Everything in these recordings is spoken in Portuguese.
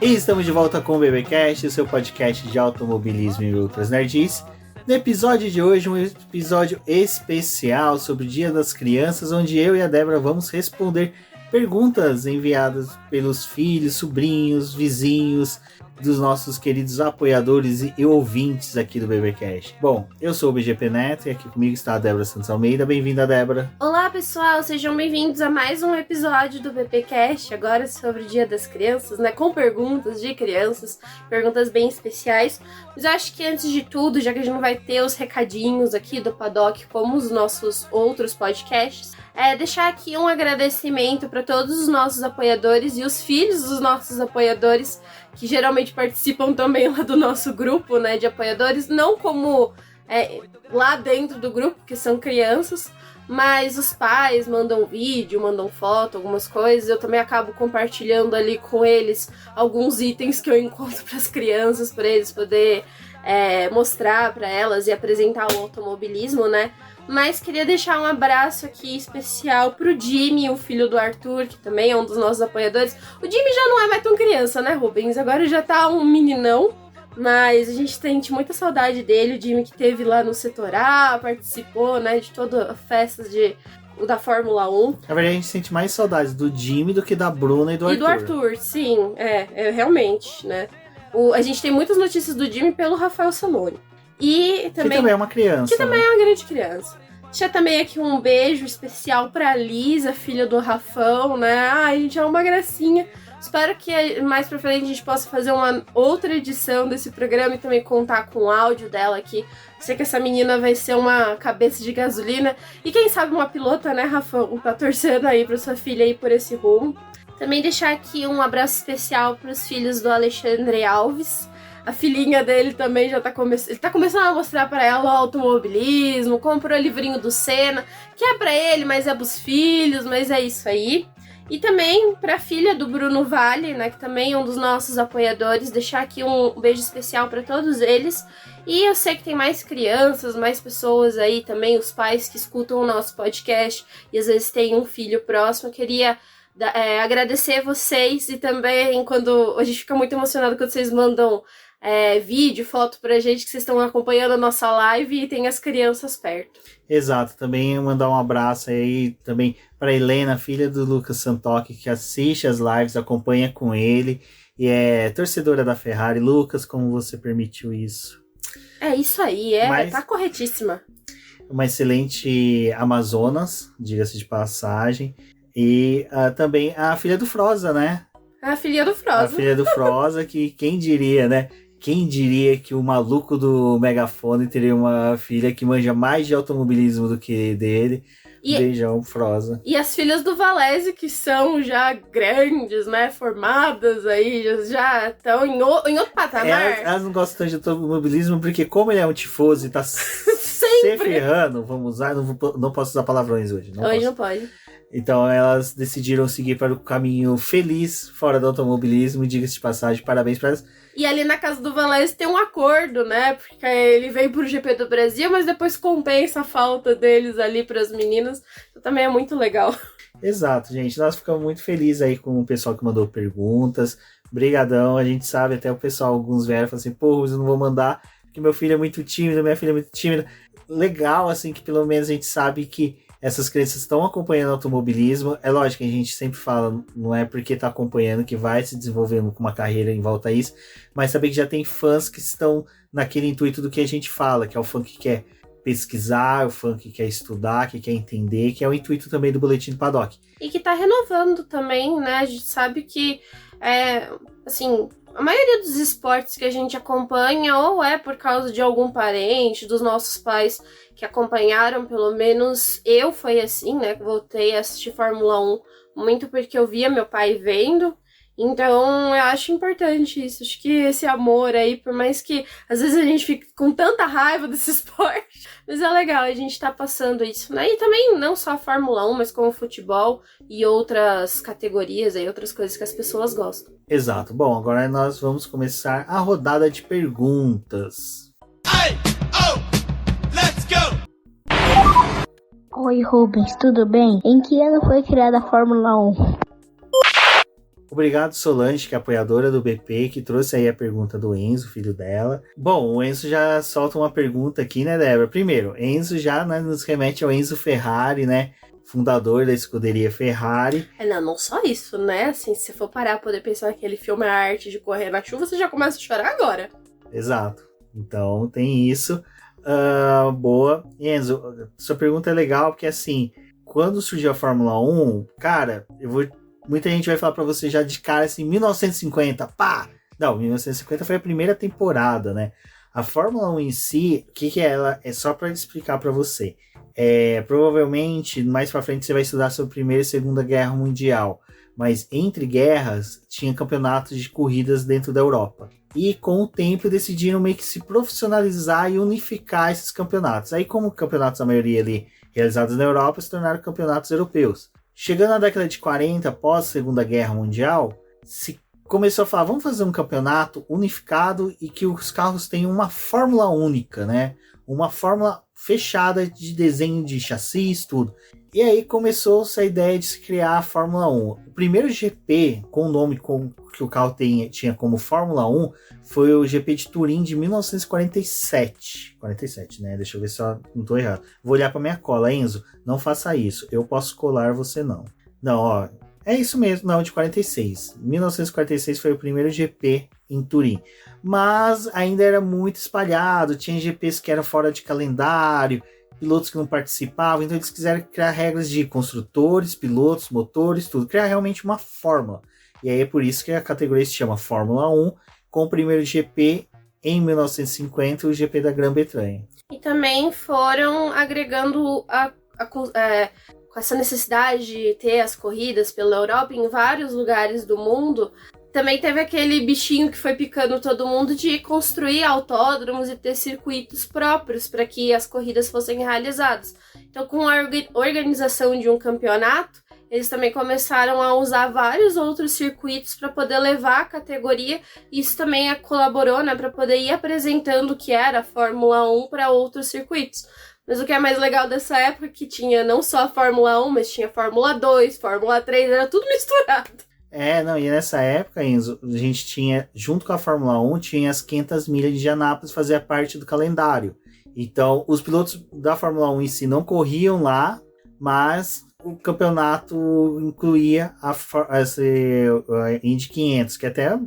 E estamos de volta com o BBcast, o seu podcast de automobilismo e outras nerds. No episódio de hoje, um episódio especial sobre o Dia das Crianças, onde eu e a Débora vamos responder perguntas enviadas pelos filhos, sobrinhos, vizinhos, dos nossos queridos apoiadores e ouvintes aqui do BBcast. Bom, eu sou o BGP Neto e aqui comigo está a Débora Santos Almeida. Bem-vinda, Débora. Olá, pessoal, sejam bem-vindos a mais um episódio do BBcast, agora sobre o Dia das Crianças, né, com perguntas de crianças, perguntas bem especiais. Mas eu acho que antes de tudo, já que a gente não vai ter os recadinhos aqui do Paddock como os nossos outros podcasts, deixar aqui um agradecimento para todos os nossos apoiadores e os filhos dos nossos apoiadores, que geralmente participam também lá do nosso grupo, né, de apoiadores, não como lá dentro do grupo, que são crianças, mas os pais mandam vídeo, mandam foto, algumas coisas. Eu também acabo compartilhando ali com eles alguns itens que eu encontro para as crianças, para eles poder mostrar para elas e apresentar o automobilismo, né? Mas queria deixar um abraço aqui especial pro Jimmy, o filho do Arthur, que também é um dos nossos apoiadores. O Jimmy já não é mais tão criança, né, Rubens? Agora já tá um meninão, mas a gente sente muita saudade dele. O Jimmy que teve lá no Setor A, participou, né, de todas as festas da Fórmula 1. Na verdade, a gente sente mais saudades do Jimmy do que da Bruna e do Arthur. E do Arthur, sim, realmente, né. A gente tem muitas notícias do Jimmy pelo Rafael Saloni. E também, que também é uma criança. Que também é uma grande criança. Deixa também aqui um beijo especial pra Lisa, filha do Rafão, né? Ai, gente, é uma gracinha. Espero que mais pra frente a gente possa fazer uma outra edição desse programa e também contar com o áudio dela aqui. Sei que essa menina vai ser uma cabeça de gasolina. E quem sabe uma pilota, né, Rafão? Tá torcendo aí pra sua filha ir por esse rumo. Também deixar aqui um abraço especial pros filhos do Alexandre Alves. A filhinha dele também já ele tá começando a mostrar pra ela o automobilismo, comprou o livrinho do Senna, que é pra ele, mas é pros filhos, mas é isso aí. E também pra filha do Bruno Vale, né, que também é um dos nossos apoiadores, deixar aqui um beijo especial pra todos eles. E eu sei que tem mais crianças, mais pessoas aí também, os pais que escutam o nosso podcast e às vezes tem um filho próximo. Eu queria agradecer vocês e também quando a gente fica muito emocionado quando vocês mandam vídeo, foto pra gente que vocês estão acompanhando a nossa live e tem as crianças perto. Exato, também mandar um abraço aí também pra Helena, filha do Lucas Santoque, que assiste as lives, acompanha com ele e é torcedora da Ferrari. Lucas, como você permitiu isso? É isso aí, tá corretíssima. Uma excelente Amazonas, diga-se de passagem, e também a filha do Froza, né? A filha do Froza. A filha do Froza, que quem diria, né? Quem diria que o maluco do megafone teria uma filha que manja mais de automobilismo do que dele? Beijão, Froza. E as filhas do Valese, que são já grandes, né? Formadas aí, já estão em outro patamar. Elas não gostam tanto de automobilismo porque, como ele é um tifoso e tá se ferrando, vamos usar, não posso usar palavrões hoje. Não pode. Então elas decidiram seguir para o caminho feliz, fora do automobilismo, e diga-se de passagem, parabéns para elas. E ali na casa do Valese tem um acordo, né? Porque ele vem pro GP do Brasil, mas depois compensa a falta deles ali para as meninas. Então também é muito legal. Exato, gente. Nós ficamos muito felizes aí com o pessoal que mandou perguntas. Brigadão. A gente sabe, até o pessoal, alguns vieram e falaram assim, pô, eu não vou mandar, porque meu filho é muito tímido, minha filha é muito tímida. Legal, assim, que pelo menos a gente sabe que essas crianças estão acompanhando o automobilismo. É lógico que a gente sempre fala, não é porque está acompanhando que vai se desenvolvendo com uma carreira em volta a isso, mas saber que já tem fãs que estão naquele intuito do que a gente fala, que é o fã que quer pesquisar, o fã que quer estudar, que quer entender, que é o intuito também do Boletim do Paddock. E que está renovando também, né? A gente sabe que, assim, a maioria dos esportes que a gente acompanha ou é por causa de algum parente, dos nossos pais que acompanharam, pelo menos eu foi assim, né? Voltei a assistir Fórmula 1 muito porque eu via meu pai vendo. Então, eu acho importante isso. Acho que esse amor aí, por mais que às vezes a gente fique com tanta raiva desse esporte, mas é legal a gente tá passando isso, né? E também não só a Fórmula 1, mas como o futebol e outras categorias aí, outras coisas que as pessoas gostam. Exato. Bom, agora nós vamos começar a rodada de perguntas. Let's go! Oi, Rubens, tudo bem? Em que ano foi criada a Fórmula 1? Obrigado, Solange, que é apoiadora do BP, que trouxe aí a pergunta do Enzo, filho dela. Bom, o Enzo já solta uma pergunta aqui, né, Débora? Primeiro, Enzo já, né, nos remete ao Enzo Ferrari, né? Fundador da escuderia Ferrari. Não só isso, né? Assim, se você for parar pra poder pensar que aquele filme é a arte de correr na chuva, você já começa a chorar agora. Exato. Então, tem isso. Boa. Enzo, sua pergunta é legal, porque assim, quando surgiu a Fórmula 1, cara, muita gente vai falar pra você já de cara assim, 1950, pá! Não, 1950 foi a primeira temporada, né? A Fórmula 1 em si, o que é ela? É só pra explicar pra você. Provavelmente, mais pra frente você vai estudar sobre a Primeira e Segunda Guerra Mundial. Mas entre guerras, tinha campeonatos de corridas dentro da Europa. E com o tempo decidiram meio que se profissionalizar e unificar esses campeonatos. Aí, como campeonatos, a maioria ali realizados na Europa, se tornaram campeonatos europeus. Chegando na década de 40, após a Segunda Guerra Mundial, se começou a falar, vamos fazer um campeonato unificado e que os carros tenham uma fórmula única, né? Uma fórmula fechada de desenho de chassis, tudo. E aí começou essa ideia de se criar a Fórmula 1. O primeiro GP com o nome que o carro tinha como Fórmula 1 foi o GP de Turim de 1947. 47, né? Deixa eu ver se eu não estou errado. Vou olhar para minha cola, Enzo. Não faça isso. Eu posso colar, você não. Não, ó. É isso mesmo, não, de 46. 1946 foi o primeiro GP em Turim. Mas ainda era muito espalhado. Tinha GPs que eram fora de calendário, pilotos que não participavam, então eles quiseram criar regras de construtores, pilotos, motores, tudo, criar realmente uma fórmula. E aí é por isso que a categoria se chama Fórmula 1, com o primeiro GP em 1950, o GP da Grã-Bretanha. E também foram agregando com essa necessidade de ter as corridas pela Europa em vários lugares do mundo. Também teve aquele bichinho que foi picando todo mundo de construir autódromos e ter circuitos próprios para que as corridas fossem realizadas. Então, com a organização de um campeonato, eles também começaram a usar vários outros circuitos para poder levar a categoria. Isso também colaborou, né, para poder ir apresentando o que era a Fórmula 1 para outros circuitos. Mas o que é mais legal dessa época é que tinha não só a Fórmula 1, mas tinha Fórmula 2, Fórmula 3, era tudo misturado. E nessa época, Enzo, a gente tinha, junto com a Fórmula 1, tinha as 500 milhas de Indianápolis, fazia parte do calendário. Então, os pilotos da Fórmula 1 em si não corriam lá, mas o campeonato incluía a Indy 500, que até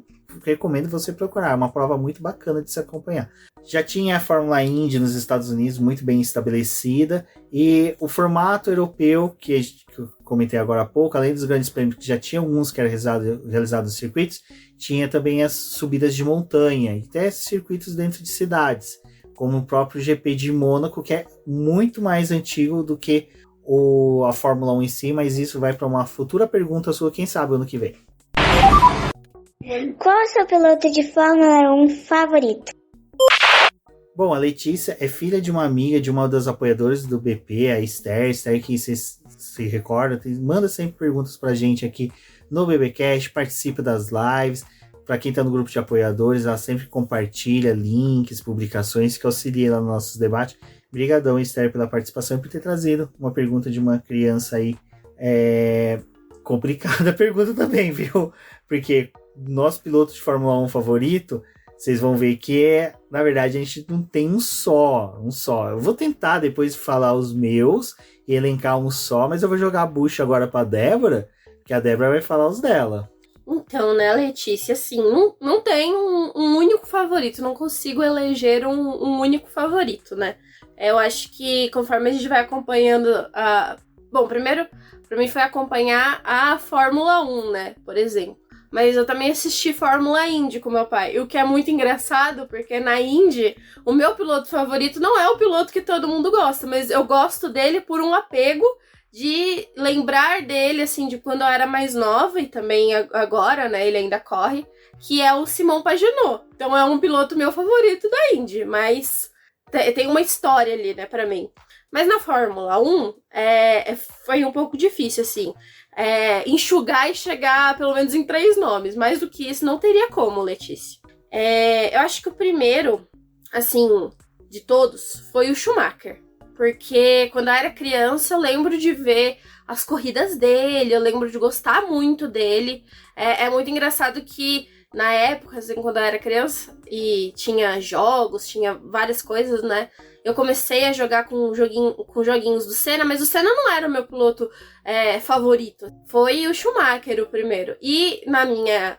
recomendo você procurar, é uma prova muito bacana de se acompanhar. Já tinha a Fórmula Indy nos Estados Unidos muito bem estabelecida, e o formato europeu, que eu comentei agora há pouco, além dos grandes prêmios, que já tinha alguns que eram realizados nos circuitos, tinha também as subidas de montanha, e até circuitos dentro de cidades, como o próprio GP de Mônaco, que é muito mais antigo do que a Fórmula 1 em si, mas isso vai para uma futura pergunta sua, quem sabe ano que vem. Qual é o seu piloto de Fórmula 1 favorito? Bom, a Letícia é filha de uma amiga de uma das apoiadoras do BP, a Esther, que vocês se recordam, manda sempre perguntas pra gente aqui no BBcast, participa das lives. Para quem tá no grupo de apoiadores, ela sempre compartilha links, publicações que auxiliam lá nos nossos debates. Obrigadão, Esther, pela participação e por ter trazido uma pergunta de uma criança aí. Complicada a pergunta também, viu? Porque nosso piloto de Fórmula 1 favorito, vocês vão ver que, na verdade, a gente não tem um só. Eu vou tentar depois falar os meus e elencar um só, mas eu vou jogar a bucha agora pra Débora, que a Débora vai falar os dela. Então, né, Letícia, assim, não tem um único favorito, não consigo eleger um único favorito, né? Eu acho que conforme a gente vai acompanhando Bom, primeiro, pra mim foi acompanhar a Fórmula 1, né, por exemplo. Mas eu também assisti Fórmula Indy com meu pai. O que é muito engraçado, porque na Indy, o meu piloto favorito não é o piloto que todo mundo gosta, mas eu gosto dele por um apego de lembrar dele, assim, de quando eu era mais nova, e também agora, né, ele ainda corre, que é o Simão Pagenaud. Então é um piloto meu favorito da Indy, mas tem uma história ali, né, pra mim. Mas na Fórmula 1, foi um pouco difícil, assim, enxugar e chegar pelo menos em 3 nomes. Mais do que isso, não teria como, Letícia. Eu acho que o primeiro, assim, de todos, foi o Schumacher. porque quando eu era criança eu lembro de ver as corridas dele, eu lembro de gostar muito dele. É muito engraçado que na época, assim, quando eu era criança e tinha jogos, tinha várias coisas, né? Eu comecei a jogar com joguinhos do Senna, mas o Senna não era o meu piloto favorito. Foi o Schumacher o primeiro. E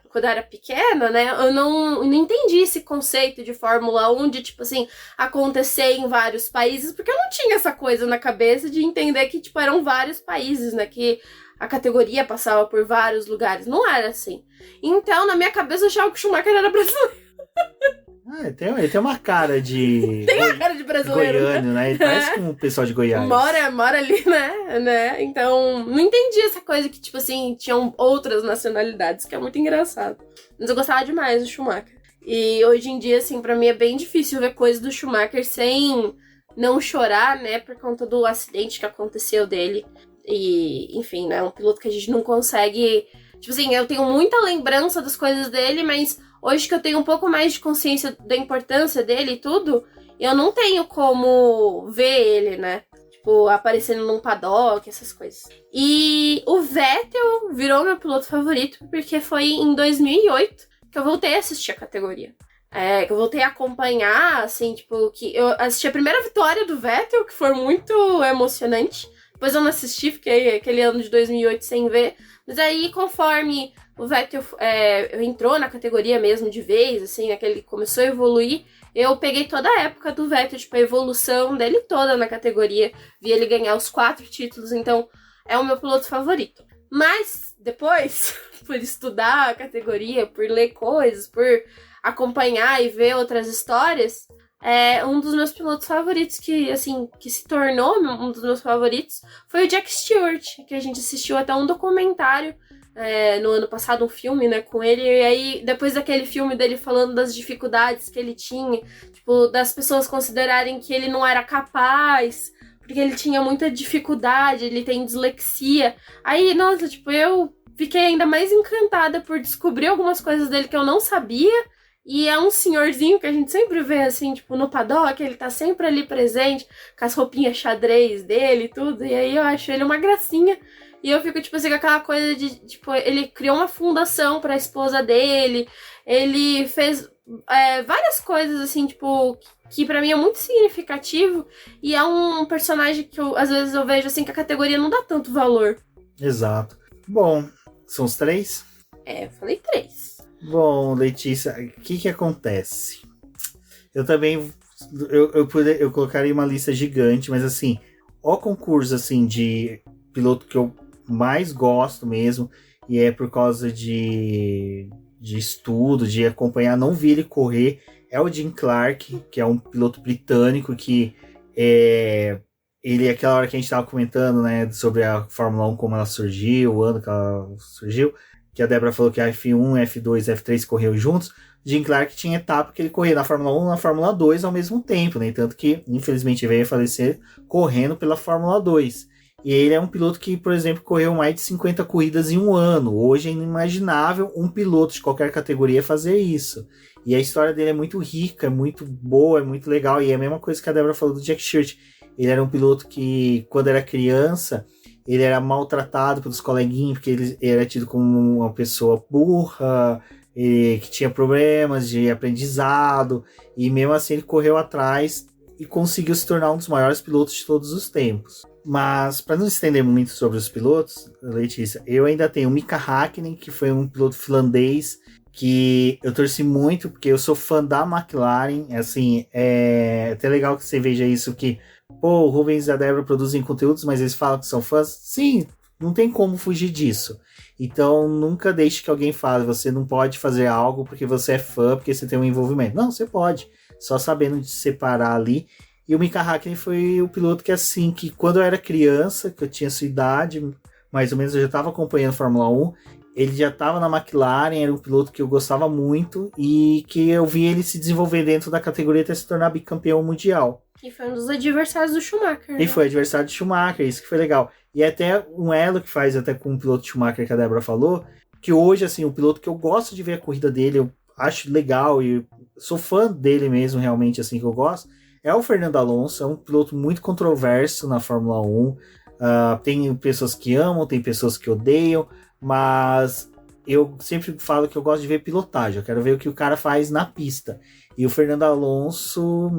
quando eu era pequena, né, eu não entendi esse conceito de Fórmula 1, de, tipo assim, acontecer em vários países, porque eu não tinha essa coisa na cabeça de entender que, tipo, eram vários países, né, que a categoria passava por vários lugares. Não era assim. Então, na minha cabeça, eu achava que o Schumacher era brasileiro. Ele tem uma cara de... Tem uma cara de brasileiro, goiano, né? Ele parece com o pessoal de Goiás. Mora ali, né? Então, não entendi essa coisa que, tipo assim, tinham outras nacionalidades, que é muito engraçado. Mas eu gostava demais do Schumacher. E hoje em dia, assim, pra mim é bem difícil ver coisas do Schumacher sem não chorar, né? Por conta do acidente que aconteceu dele. E, enfim, né? Um piloto que a gente não consegue... Tipo assim, eu tenho muita lembrança das coisas dele, mas hoje que eu tenho um pouco mais de consciência da importância dele e tudo, eu não tenho como ver ele, né? Tipo, aparecendo num paddock, essas coisas. E o Vettel virou meu piloto favorito porque foi em 2008 que eu voltei a assistir a categoria. Que eu voltei a acompanhar, assim, tipo, que eu assisti a primeira vitória do Vettel, que foi muito emocionante. Depois eu não assisti, fiquei aquele ano de 2008 sem ver. Mas aí, conforme o Vettel entrou na categoria mesmo de vez, assim, né, que ele começou a evoluir, eu peguei toda a época do Vettel, tipo, a evolução dele toda na categoria. Vi ele ganhar os 4 títulos, então é o meu piloto favorito. Mas, depois, por estudar a categoria, por ler coisas, por acompanhar e ver outras histórias... um dos meus pilotos favoritos que se tornou um dos meus favoritos foi o Jack Stewart, que a gente assistiu até um documentário no ano passado, um filme, né, com ele, e aí depois daquele filme dele falando das dificuldades que ele tinha, tipo, das pessoas considerarem que ele não era capaz, porque ele tinha muita dificuldade, ele tem dislexia, aí, nossa, tipo, eu fiquei ainda mais encantada por descobrir algumas coisas dele que eu não sabia. E é um senhorzinho que a gente sempre vê, assim, tipo, no paddock, ele tá sempre ali presente, com as roupinhas xadrez dele e tudo, e aí eu acho ele uma gracinha, e eu fico, tipo assim, com aquela coisa de, tipo, ele criou uma fundação pra esposa dele, ele fez várias coisas, assim, tipo, que pra mim é muito significativo, e é um personagem que às vezes eu vejo, assim, que a categoria não dá tanto valor. Exato. Bom, são os 3? Eu falei 3. Bom, Letícia, o que acontece? Eu também eu colocaria uma lista gigante, mas assim, o concurso assim de piloto que eu mais gosto mesmo, e é por causa de estudo, de acompanhar, não vi ele correr, é o Jim Clark, que é um piloto britânico que ele, aquela hora que a gente estava comentando, né, sobre a Fórmula 1, como ela surgiu, o ano que ela surgiu, que a Débora falou que a F1, F2 e F3 correu juntos, Jim Clark tinha etapa que ele corria na Fórmula 1 e na Fórmula 2 ao mesmo tempo, né? Tanto que, infelizmente, veio a falecer correndo pela Fórmula 2. E ele é um piloto que, por exemplo, correu mais de 50 corridas em um ano. Hoje é inimaginável um piloto de qualquer categoria fazer isso. E a história dele é muito rica, é muito boa, é muito legal. E é a mesma coisa que a Débora falou do Jack Stewart. Ele era um piloto que, quando era criança... ele era maltratado pelos coleguinhas, porque ele era tido como uma pessoa burra, que tinha problemas de aprendizado, e mesmo assim ele correu atrás e conseguiu se tornar um dos maiores pilotos de todos os tempos. Mas, para não estender muito sobre os pilotos, Letícia, eu ainda tenho o Mika Häkkinen, que foi um piloto finlandês, que eu torci muito, porque eu sou fã da McLaren, assim, é até legal que você veja isso, que pô, o Rubens e a Débora produzem conteúdos, mas eles falam que são fãs. Sim, não tem como fugir disso. Então, nunca deixe que alguém fale, você não pode fazer algo porque você é fã, porque você tem um envolvimento. Não, você pode, só sabendo de separar ali. E o Mika Häkkinen foi o piloto que, assim, que quando eu era criança, que eu tinha sua idade, mais ou menos, eu já estava acompanhando a Fórmula 1, ele já estava na McLaren, era um piloto que eu gostava muito e que eu vi ele se desenvolver dentro da categoria até se tornar bicampeão mundial. E foi um dos adversários do Schumacher. E foi adversário do Schumacher, isso que foi legal. E até um elo que faz até com o piloto Schumacher que a Débora falou, que hoje, assim, o piloto que eu gosto de ver a corrida dele, eu acho legal e sou fã dele mesmo, realmente, assim, que eu gosto, é o Fernando Alonso. É um piloto muito controverso na Fórmula 1. Tem pessoas que amam, tem pessoas que odeiam, mas eu sempre falo que eu gosto de ver pilotagem. Eu quero ver o que o cara faz na pista. E o Fernando Alonso,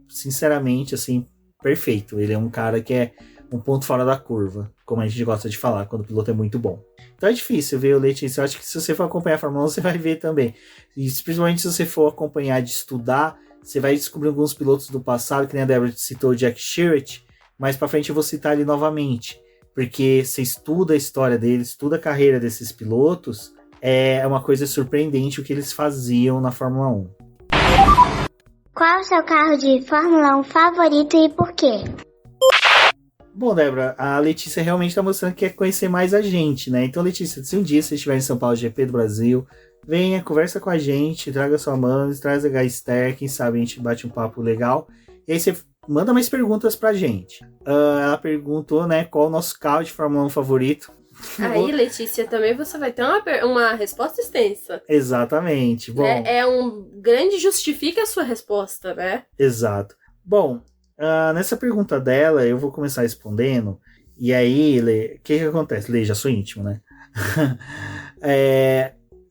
sinceramente, assim, perfeito. Ele é um cara que é um ponto fora da curva, como a gente gosta de falar, quando o piloto é muito bom. Então é difícil ver o Letícia. Eu acho que se você for acompanhar a Fórmula 1, você vai ver também. E principalmente se você for acompanhar de estudar, você vai descobrir alguns pilotos do passado, que nem a Débora citou o Jack Stewart. Mais pra frente eu vou citar ele novamente. Porque você estuda a história deles, estuda a carreira desses pilotos, é uma coisa surpreendente o que eles faziam na Fórmula 1. Qual é o seu carro de Fórmula 1 favorito e por quê? Bom, Débora, a Letícia realmente está mostrando que quer conhecer mais a gente, né? Então, Letícia, se um dia você estiver em São Paulo, GP do Brasil, venha, conversa com a gente, traga sua mãe, traz a Gaster, quem sabe a gente bate um papo legal. E aí você manda mais perguntas pra gente. Ela perguntou, né, qual o nosso carro de Fórmula 1 favorito. Aí, Letícia, também você vai ter uma resposta extensa. Exatamente. Bom, Né? É um grande justifica a sua resposta, né? Exato. Bom, nessa pergunta dela, eu vou começar respondendo. E aí, Lê, o que acontece? Lê, já sou íntimo, né?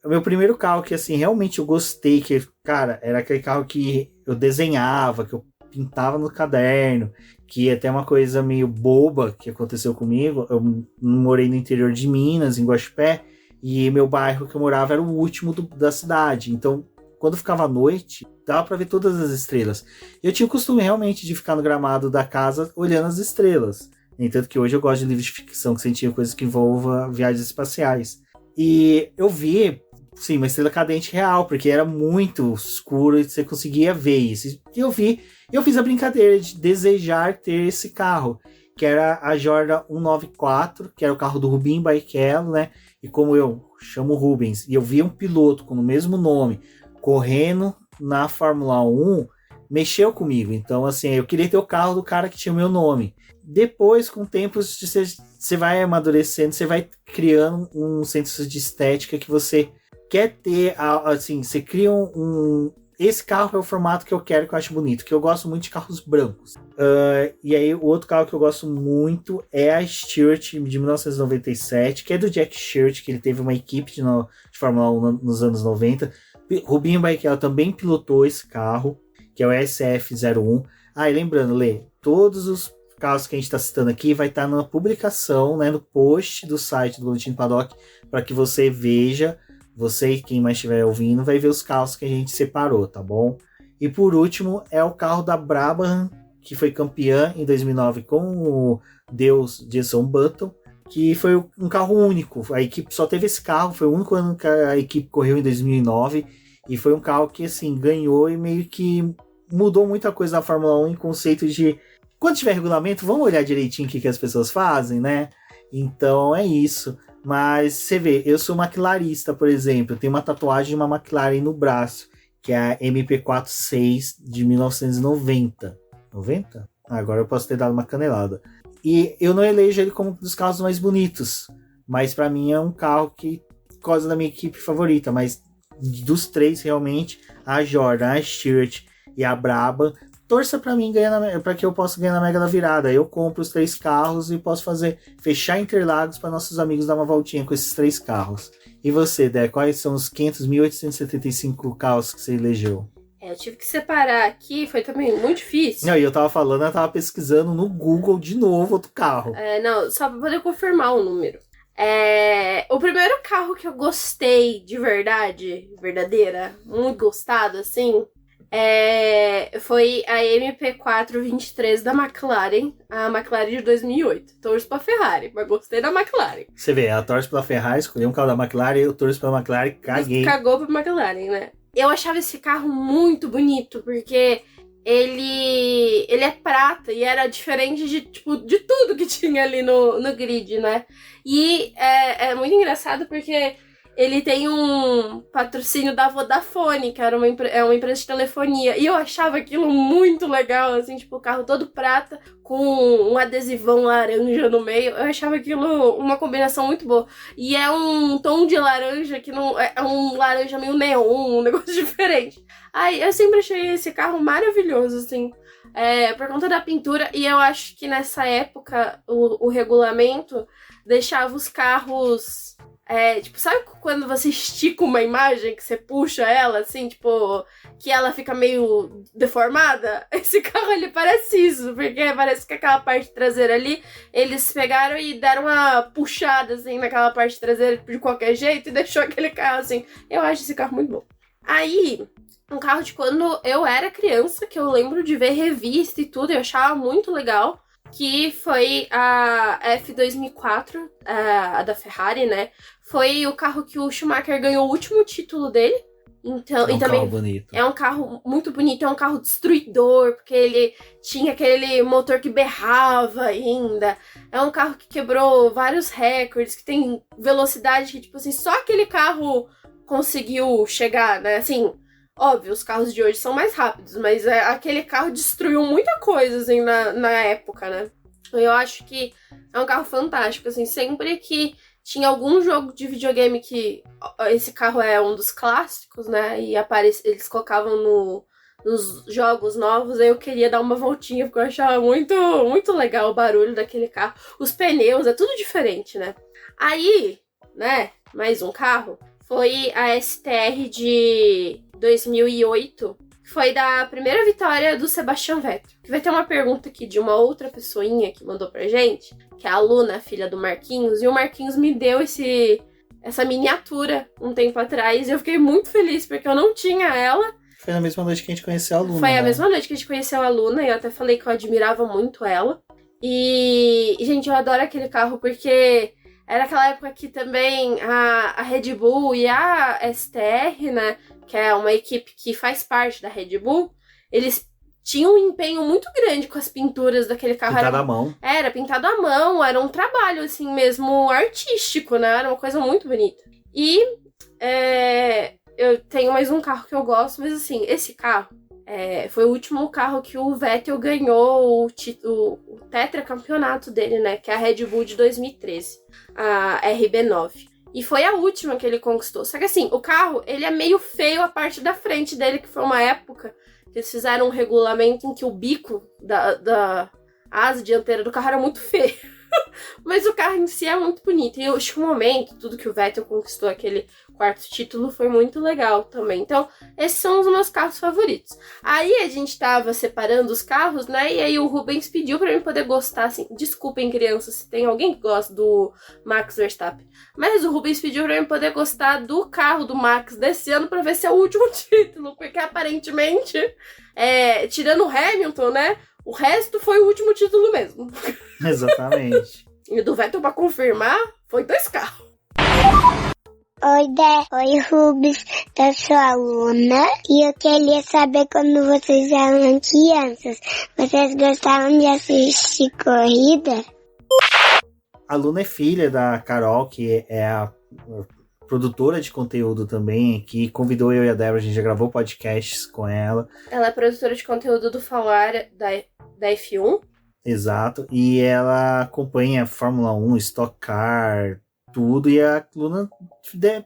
O meu primeiro carro que, assim, realmente eu gostei, que, cara, era aquele carro que eu desenhava, que eu pintava no caderno, que até uma coisa meio boba que aconteceu comigo. Eu morei no interior de Minas, em Guaxupé, e meu bairro que eu morava era o último da cidade. Então, quando ficava à noite, dava pra ver todas as estrelas. Eu tinha o costume realmente de ficar no gramado da casa olhando as estrelas. Entanto que hoje eu gosto de livros de ficção que sentiam coisas que envolvam viagens espaciais. E eu vi, sim, uma estrela cadente real, porque era muito escuro e você conseguia ver isso. E eu fiz a brincadeira de desejar ter esse carro, que era a Jordan 194, que era o carro do Rubinho Barrichello, né? E como eu chamo Rubens, e eu vi um piloto com o mesmo nome correndo na Fórmula 1, mexeu comigo. Então, assim, eu queria ter o carro do cara que tinha o meu nome. Depois, com o tempo, você vai amadurecendo, você vai criando um senso de estética que você quer ter, assim, você cria esse carro é o formato que eu quero, que eu acho bonito, que eu gosto muito de carros brancos. E aí, o outro carro que eu gosto muito é a Stewart, de 1997, que é do Jack Stewart, que ele teve uma equipe de Fórmula 1 nos anos 90. Rubinho Barrichello também pilotou esse carro, que é o SF01. E lembrando, Lê, todos os carros que a gente está citando aqui vai estar na publicação, né, no post do site do Boletim Paddock, para que você veja. Você e quem mais estiver ouvindo vai ver os carros que a gente separou, tá bom? E por último é o carro da Brabham, que foi campeã em 2009 com o Deus Jenson Button, que foi um carro único. A equipe só teve esse carro, foi o único ano que a equipe correu em 2009, e foi um carro que, assim, ganhou e meio que mudou muita coisa na Fórmula 1 em conceito de, quando tiver regulamento, vamos olhar direitinho o que as pessoas fazem, né? Então é isso. Mas você vê, eu sou maquilarista, por exemplo, eu tenho uma tatuagem de uma McLaren no braço, que é a MP46 de 1990. 90? Agora eu posso ter dado uma canelada. E eu não elejo ele como um dos carros mais bonitos, mas pra mim é um carro que, por causa da minha equipe favorita, mas dos três realmente, a Jordan, a Stewart e a Brabham, torça pra mim para que eu possa ganhar na Mega da Virada. Eu compro os 3 carros e posso fechar Interlagos para nossos amigos dar uma voltinha com esses 3 carros. E você, Dé, quais são os 500.875 carros que você elegeu? Eu tive que separar aqui, foi também muito difícil. Não, e eu tava pesquisando no Google de novo outro carro. Não, só pra poder confirmar o número. O primeiro carro que eu gostei de verdade, verdadeira, muito gostado, assim, foi a MP423 da McLaren, a McLaren de 2008. Torço pra Ferrari, mas gostei da McLaren. Você vê, ela torce pela Ferrari, escolheu um carro da McLaren, eu torço pela McLaren, caguei. Cagou pra McLaren, né? Eu achava esse carro muito bonito, porque ele é prata e era diferente de tudo que tinha ali no grid, né? E é muito engraçado porque ele tem um patrocínio da Vodafone, que era uma empresa de telefonia. E eu achava aquilo muito legal, assim, tipo, o carro todo prata, com um adesivão laranja no meio. Eu achava aquilo uma combinação muito boa. E é um tom de laranja que não é um laranja meio neon, um negócio diferente. Ai, eu sempre achei esse carro maravilhoso, assim. Por conta da pintura, e eu acho que nessa época o regulamento deixava os carros, tipo, sabe quando você estica uma imagem, que você puxa ela, assim, tipo, que ela fica meio deformada? Esse carro, ele parece isso, porque parece que aquela parte traseira ali, eles pegaram e deram uma puxada, assim, naquela parte traseira de qualquer jeito, e deixou aquele carro, assim. Eu acho esse carro muito bom. Aí, um carro de quando eu era criança, que eu lembro de ver revista e tudo, eu achava muito legal, que foi a F2004, a da Ferrari, né? Foi o carro que o Schumacher ganhou o último título dele. Então, É um e também carro bonito. é um carro muito bonito, é um carro destruidor, porque ele tinha aquele motor que berrava ainda. É um carro que quebrou vários recordes, que tem velocidade que, tipo assim, só aquele carro conseguiu chegar, né? Assim, óbvio, os carros de hoje são mais rápidos, mas aquele carro destruiu muita coisa, assim, na época, né? Eu acho que é um carro fantástico, assim, sempre que tinha algum jogo de videogame que esse carro é um dos clássicos, né? E eles colocavam nos jogos novos, aí eu queria dar uma voltinha, porque eu achava muito, muito legal o barulho daquele carro. Os pneus, é tudo diferente, né? Aí, né, mais um carro, foi a STR de 2008, que foi da primeira vitória do Sebastian Vettel. Que vai ter uma pergunta aqui de uma outra pessoinha que mandou pra gente, que é a Luna, filha do Marquinhos, e o Marquinhos me deu essa miniatura um tempo atrás, e eu fiquei muito feliz, porque eu não tinha ela. Foi na mesma noite que a gente conheceu a Luna. Foi a mesma noite que a gente conheceu a Luna, e eu até falei que eu admirava muito ela. E gente, eu adoro aquele carro, porque era aquela época que também a Red Bull e a STR, né, que é uma equipe que faz parte da Red Bull, eles tinham um empenho muito grande com as pinturas daquele carro. Pintado à mão. Era pintado à mão, era um trabalho, assim, mesmo artístico, né, era uma coisa muito bonita. E eu tenho mais um carro que eu gosto, mas assim, esse carro foi o último carro que o Vettel ganhou o tetracampeonato dele, né, que é a Red Bull de 2013, a RB9. E foi a última que ele conquistou. Só que assim, o carro, ele é meio feio a parte da frente dele, que foi uma época que eles fizeram um regulamento em que o bico da asa dianteira do carro era muito feio. Mas o carro em si é muito bonito. E eu acho que o momento, tudo que o Vettel conquistou, aquele quarto título, foi muito legal também. Então, esses são os meus carros favoritos. Aí a gente tava separando os carros, né? E aí o Rubens pediu pra mim poder gostar, assim. Desculpem, crianças, se tem alguém que gosta do Max Verstappen. Mas o Rubens pediu pra mim poder gostar do carro do Max desse ano pra ver se é o último título. Porque aparentemente, tirando o Hamilton, né? O resto foi o último título mesmo. Exatamente. E do Vettel, pra confirmar, foi 2 carros. Oi, Dé. Oi, Rubens. Eu sou a Luna. E eu queria saber, quando vocês eram crianças, vocês gostavam de assistir corrida? A Luna é filha da Carol, que é a produtora de conteúdo também, que convidou eu e a Débora, a gente já gravou podcasts com ela. Ela é produtora de conteúdo do Falar da F1. Exato, e ela acompanha Fórmula 1, Stock Car, tudo, e a Luna,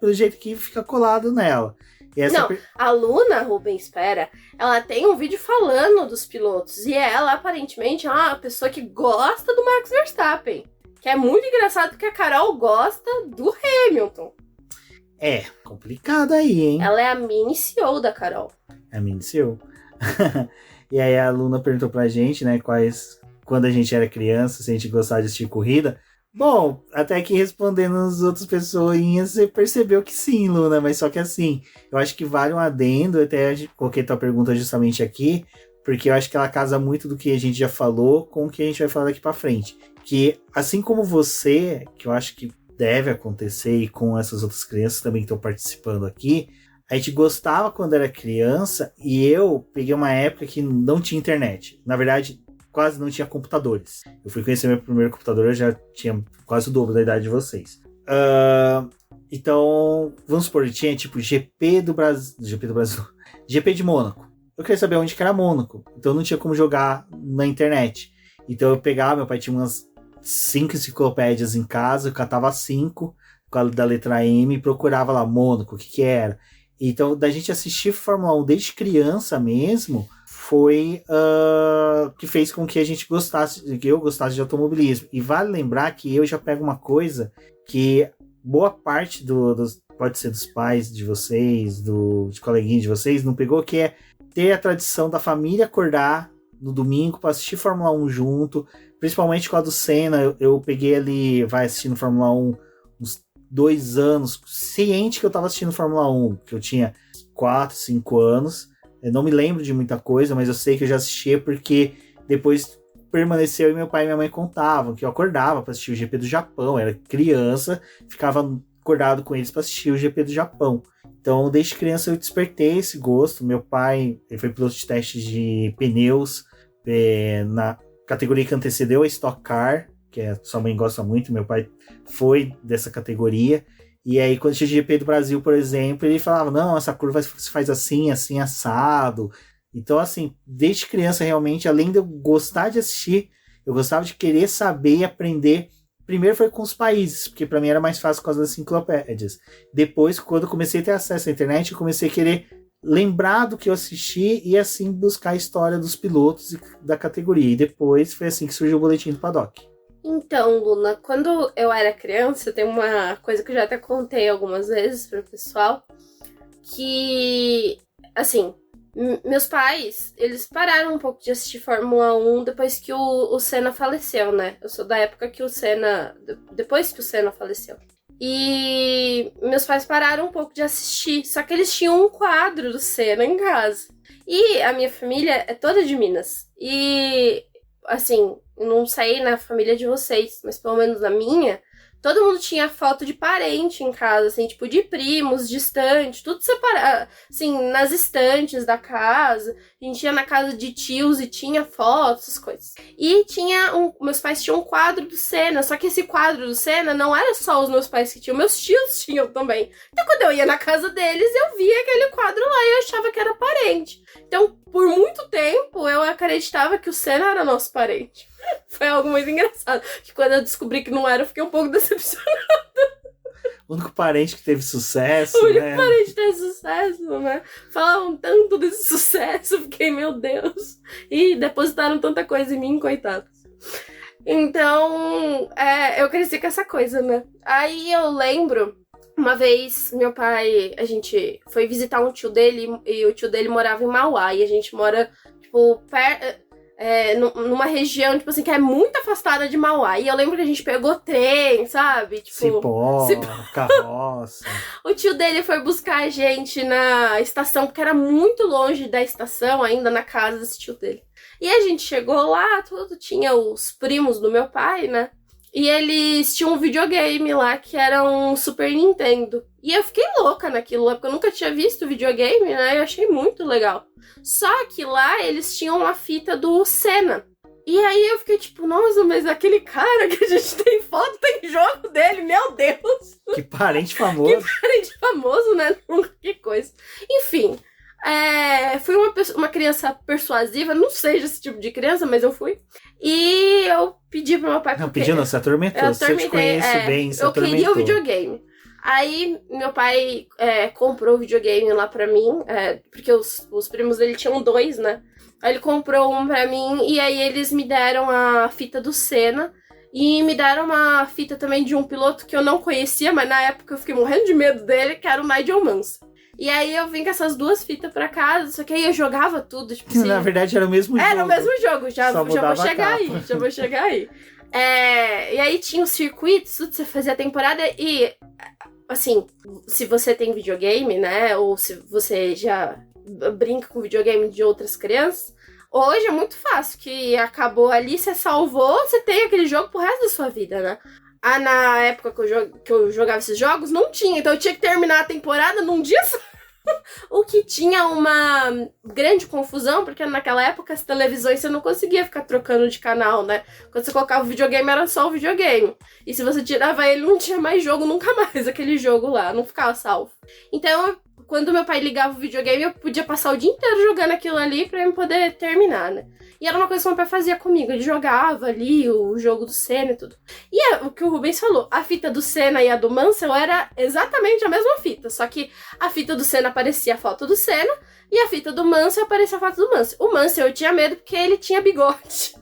pelo jeito que fica colado nela. E Não, a Luna, Rubens, espera, ela tem um vídeo falando dos pilotos, e ela aparentemente é uma pessoa que gosta do Max Verstappen, que é muito engraçado porque a Carol gosta do Hamilton. É, complicado aí, hein? Ela é a mini CEO da Carol. É a mini CEO. E aí a Luna perguntou pra gente, né, quando a gente era criança, se a gente gostava de assistir corrida. Bom, até que respondendo as outras pessoinhas, você percebeu que sim, Luna, mas só que assim, eu acho que vale um adendo, até coloquei tua pergunta justamente aqui, porque eu acho que ela casa muito do que a gente já falou com o que a gente vai falar daqui pra frente. Que, assim como você, que eu acho que deve acontecer, e com essas outras crianças também que estão participando aqui, a gente gostava quando era criança, e eu peguei uma época que não tinha internet. Na verdade, quase não tinha computadores. Eu fui conhecer meu primeiro computador, eu já tinha quase o dobro da idade de vocês. Então, vamos supor, tinha tipo GP do Brasil, GP de Mônaco. Eu queria saber onde que era Mônaco, então não tinha como jogar na internet. Então eu pegava, meu pai tinha umas 5 enciclopédias em casa, eu catava 5 da letra M e procurava lá Mônaco, o que era. Então, da gente assistir Fórmula 1 desde criança mesmo, foi que fez com que a gente gostasse, que eu gostasse de automobilismo. E vale lembrar que eu já pego uma coisa que boa parte pode ser dos pais de vocês, de coleguinhas de vocês, não pegou, que é ter a tradição da família acordar no domingo para assistir Fórmula 1 junto, principalmente com a do Senna. Eu peguei ali, vai assistindo Fórmula 1 uns 2 anos, ciente que eu tava assistindo Fórmula 1, que eu tinha 4, 5 anos. Eu não me lembro de muita coisa, mas eu sei que eu já assistia porque depois permaneceu e meu pai e minha mãe contavam que eu acordava para assistir o GP do Japão, era criança, ficava acordado com eles para assistir o GP do Japão. Então, desde criança eu despertei esse gosto. Meu pai, ele foi piloto de testes de pneus na categoria que antecedeu a Stock Car, que a sua mãe gosta muito, meu pai foi dessa categoria. E aí, quando tinha o GP do Brasil, por exemplo, ele falava, não, essa curva se faz assim, assim, assado. Então, assim, desde criança, realmente, além de eu gostar de assistir, eu gostava de querer saber e aprender. Primeiro foi com os países, porque para mim era mais fácil por causa das enciclopédias. Depois, quando eu comecei a ter acesso à internet, eu comecei a querer lembrar do que eu assisti e, assim, buscar a história dos pilotos da categoria. E depois foi assim que surgiu o Boletim do Paddock. Então, Luna, quando eu era criança, tem uma coisa que eu já até contei algumas vezes pro pessoal, que, assim, meus pais, eles pararam um pouco de assistir Fórmula 1 depois que o Senna faleceu, né? Eu sou da época que o Senna, depois que o Senna faleceu. E meus pais pararam um pouco de assistir, só que eles tinham um quadro do Senna em casa. E a minha família é toda de Minas. E, assim, não sei na família de vocês, mas pelo menos na minha, todo mundo tinha foto de parente em casa, assim, tipo, de primos, distante, tudo separado, assim, nas estantes da casa. A gente ia na casa de tios e tinha fotos, essas coisas. E meus pais tinham um quadro do Senna, só que esse quadro do Senna não era só os meus pais que tinham, meus tios tinham também. Então, quando eu ia na casa deles, eu via aquele quadro lá e eu achava que era parente. Então, por muito tempo, eu acreditava que o Senna era nosso parente. Foi algo muito engraçado. Que quando eu descobri que não era, eu fiquei um pouco decepcionada. O único parente que teve sucesso, O único né? parente que teve sucesso, né? Falavam tanto desse sucesso, fiquei, meu Deus. E depositaram tanta coisa em mim, coitados. Então, eu cresci com essa coisa, né? Aí eu lembro, uma vez, meu pai, a gente foi visitar um tio dele, e o tio dele morava em Mauá. E a gente mora, tipo, numa região, tipo assim, que é muito afastada de Mauá. E eu lembro que a gente pegou trem, sabe? Tipo, Cipó, carroça. O tio dele foi buscar a gente na estação, porque era muito longe da estação, ainda na casa desse tio dele. E a gente chegou lá, tudo, tinha os primos do meu pai, né? E eles tinham um videogame lá que era um Super Nintendo. E eu fiquei louca naquilo lá, porque eu nunca tinha visto videogame, né? Eu achei muito legal. Só que lá eles tinham uma fita do Senna. E aí eu fiquei tipo, nossa, mas aquele cara que a gente tem foto, tem jogo dele, meu Deus! Que parente famoso. Que parente famoso, né? Que coisa. Enfim, fui uma criança persuasiva, não seja esse tipo de criança, mas eu fui. E eu pedi pro meu pai... Não, pediu não, você atormentou. Se eu te conheço bem, você atormentou. Eu queria o videogame. Aí, meu pai comprou o videogame lá pra mim, porque os primos dele tinham 2, né? Aí ele comprou um pra mim, e aí eles me deram a fita do Senna, e me deram uma fita também de um piloto que eu não conhecia, mas na época eu fiquei morrendo de medo dele, que era o Nigel Mansell. E aí eu vim com essas 2 fitas pra casa, só que aí eu jogava tudo, tipo assim... Na verdade era o mesmo jogo. Era o mesmo jogo, já vou chegar aí. E aí tinha os circuitos, tudo, você fazia a temporada e... Assim, se você tem videogame, né, ou se você já brinca com videogame de outras crianças, hoje é muito fácil, que acabou ali, você salvou, você tem aquele jogo pro resto da sua vida, né? Na época que eu jogava esses jogos, não tinha, então eu tinha que terminar a temporada num dia só. O que tinha uma grande confusão, porque naquela época as televisões você não conseguia ficar trocando de canal, né? Quando você colocava o videogame era só o videogame. E se você tirava ele, não tinha mais jogo nunca mais, aquele jogo lá, não ficava salvo. Então, quando meu pai ligava o videogame, eu podia passar o dia inteiro jogando aquilo ali pra eu poder terminar, né? E era uma coisa que meu pai fazia comigo, ele jogava ali o jogo do Senna e tudo. E o que o Rubens falou, a fita do Senna e a do Mansell era exatamente a mesma fita, só que a fita do Senna aparecia a foto do Senna e a fita do Mansell aparecia a foto do Mansell. O Mansell eu tinha medo porque ele tinha bigode.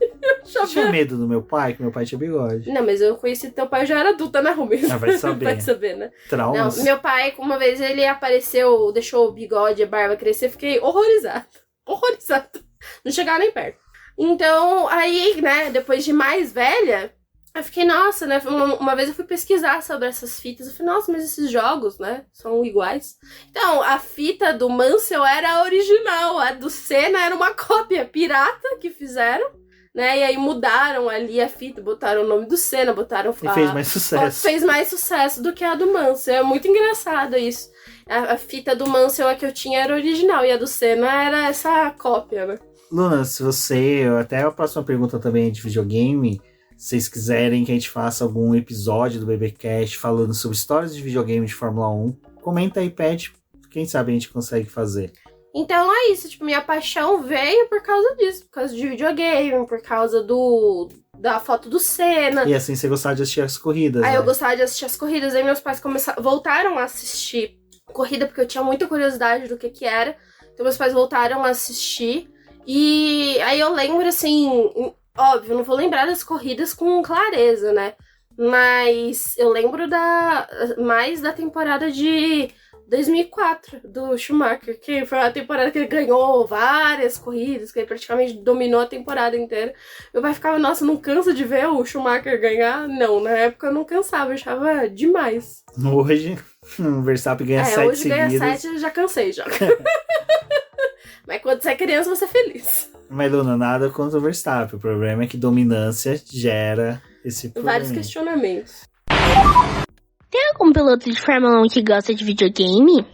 Você tinha medo do meu pai? Que meu pai tinha bigode. Não, mas eu conheci teu pai, eu já era adulta, né, Rubens? Ah, vai saber. Vai saber, né? Traumas. Não, meu pai, uma vez ele apareceu, deixou o bigode, a barba crescer, fiquei horrorizada. Horrorizada. Não chegava nem perto. Então, aí, né, depois de mais velha, eu fiquei, nossa, né, uma vez eu fui pesquisar sobre essas fitas, eu falei, nossa, mas esses jogos, né, são iguais. Então, a fita do Mansell era a original, a do Senna era uma cópia pirata que fizeram, né, e aí mudaram ali a fita, botaram o nome do Senna, botaram... E fez mais sucesso. Fez mais sucesso do que a do Mansell, é muito engraçado isso. A fita do Mansell, a que eu tinha, era original, e a do Senna era essa cópia, né. Luna, se você, até a próxima pergunta também é de videogame, se vocês quiserem que a gente faça algum episódio do BBcast falando sobre histórias de videogame de Fórmula 1, comenta aí, pede, quem sabe a gente consegue fazer. Então é isso, tipo, minha paixão veio por causa disso, por causa de videogame, por causa da foto do Senna. E assim você gostava de assistir as corridas, Aí né? eu gostava de assistir as corridas, aí meus pais voltaram a assistir corrida, porque eu tinha muita curiosidade do que era, então meus pais voltaram a assistir. E aí eu lembro, assim, óbvio, não vou lembrar das corridas com clareza, né? Mas eu lembro mais da temporada de 2004, do Schumacher, que foi a temporada que ele ganhou várias corridas, que ele praticamente dominou a temporada inteira. Meu pai ficava, nossa, não cansa de ver o Schumacher ganhar? Não, na época eu não cansava, eu achava demais. Hoje, o Verstappen ganha 7 hoje seguidas. Ganha 7, eu já cansei, já. Mas quando você é criança, você é feliz. Mas, Luna, nada contra o Verstappen. O problema é que dominância gera esse problema. Vários questionamentos. Tem algum piloto de Fórmula 1 que gosta de videogame?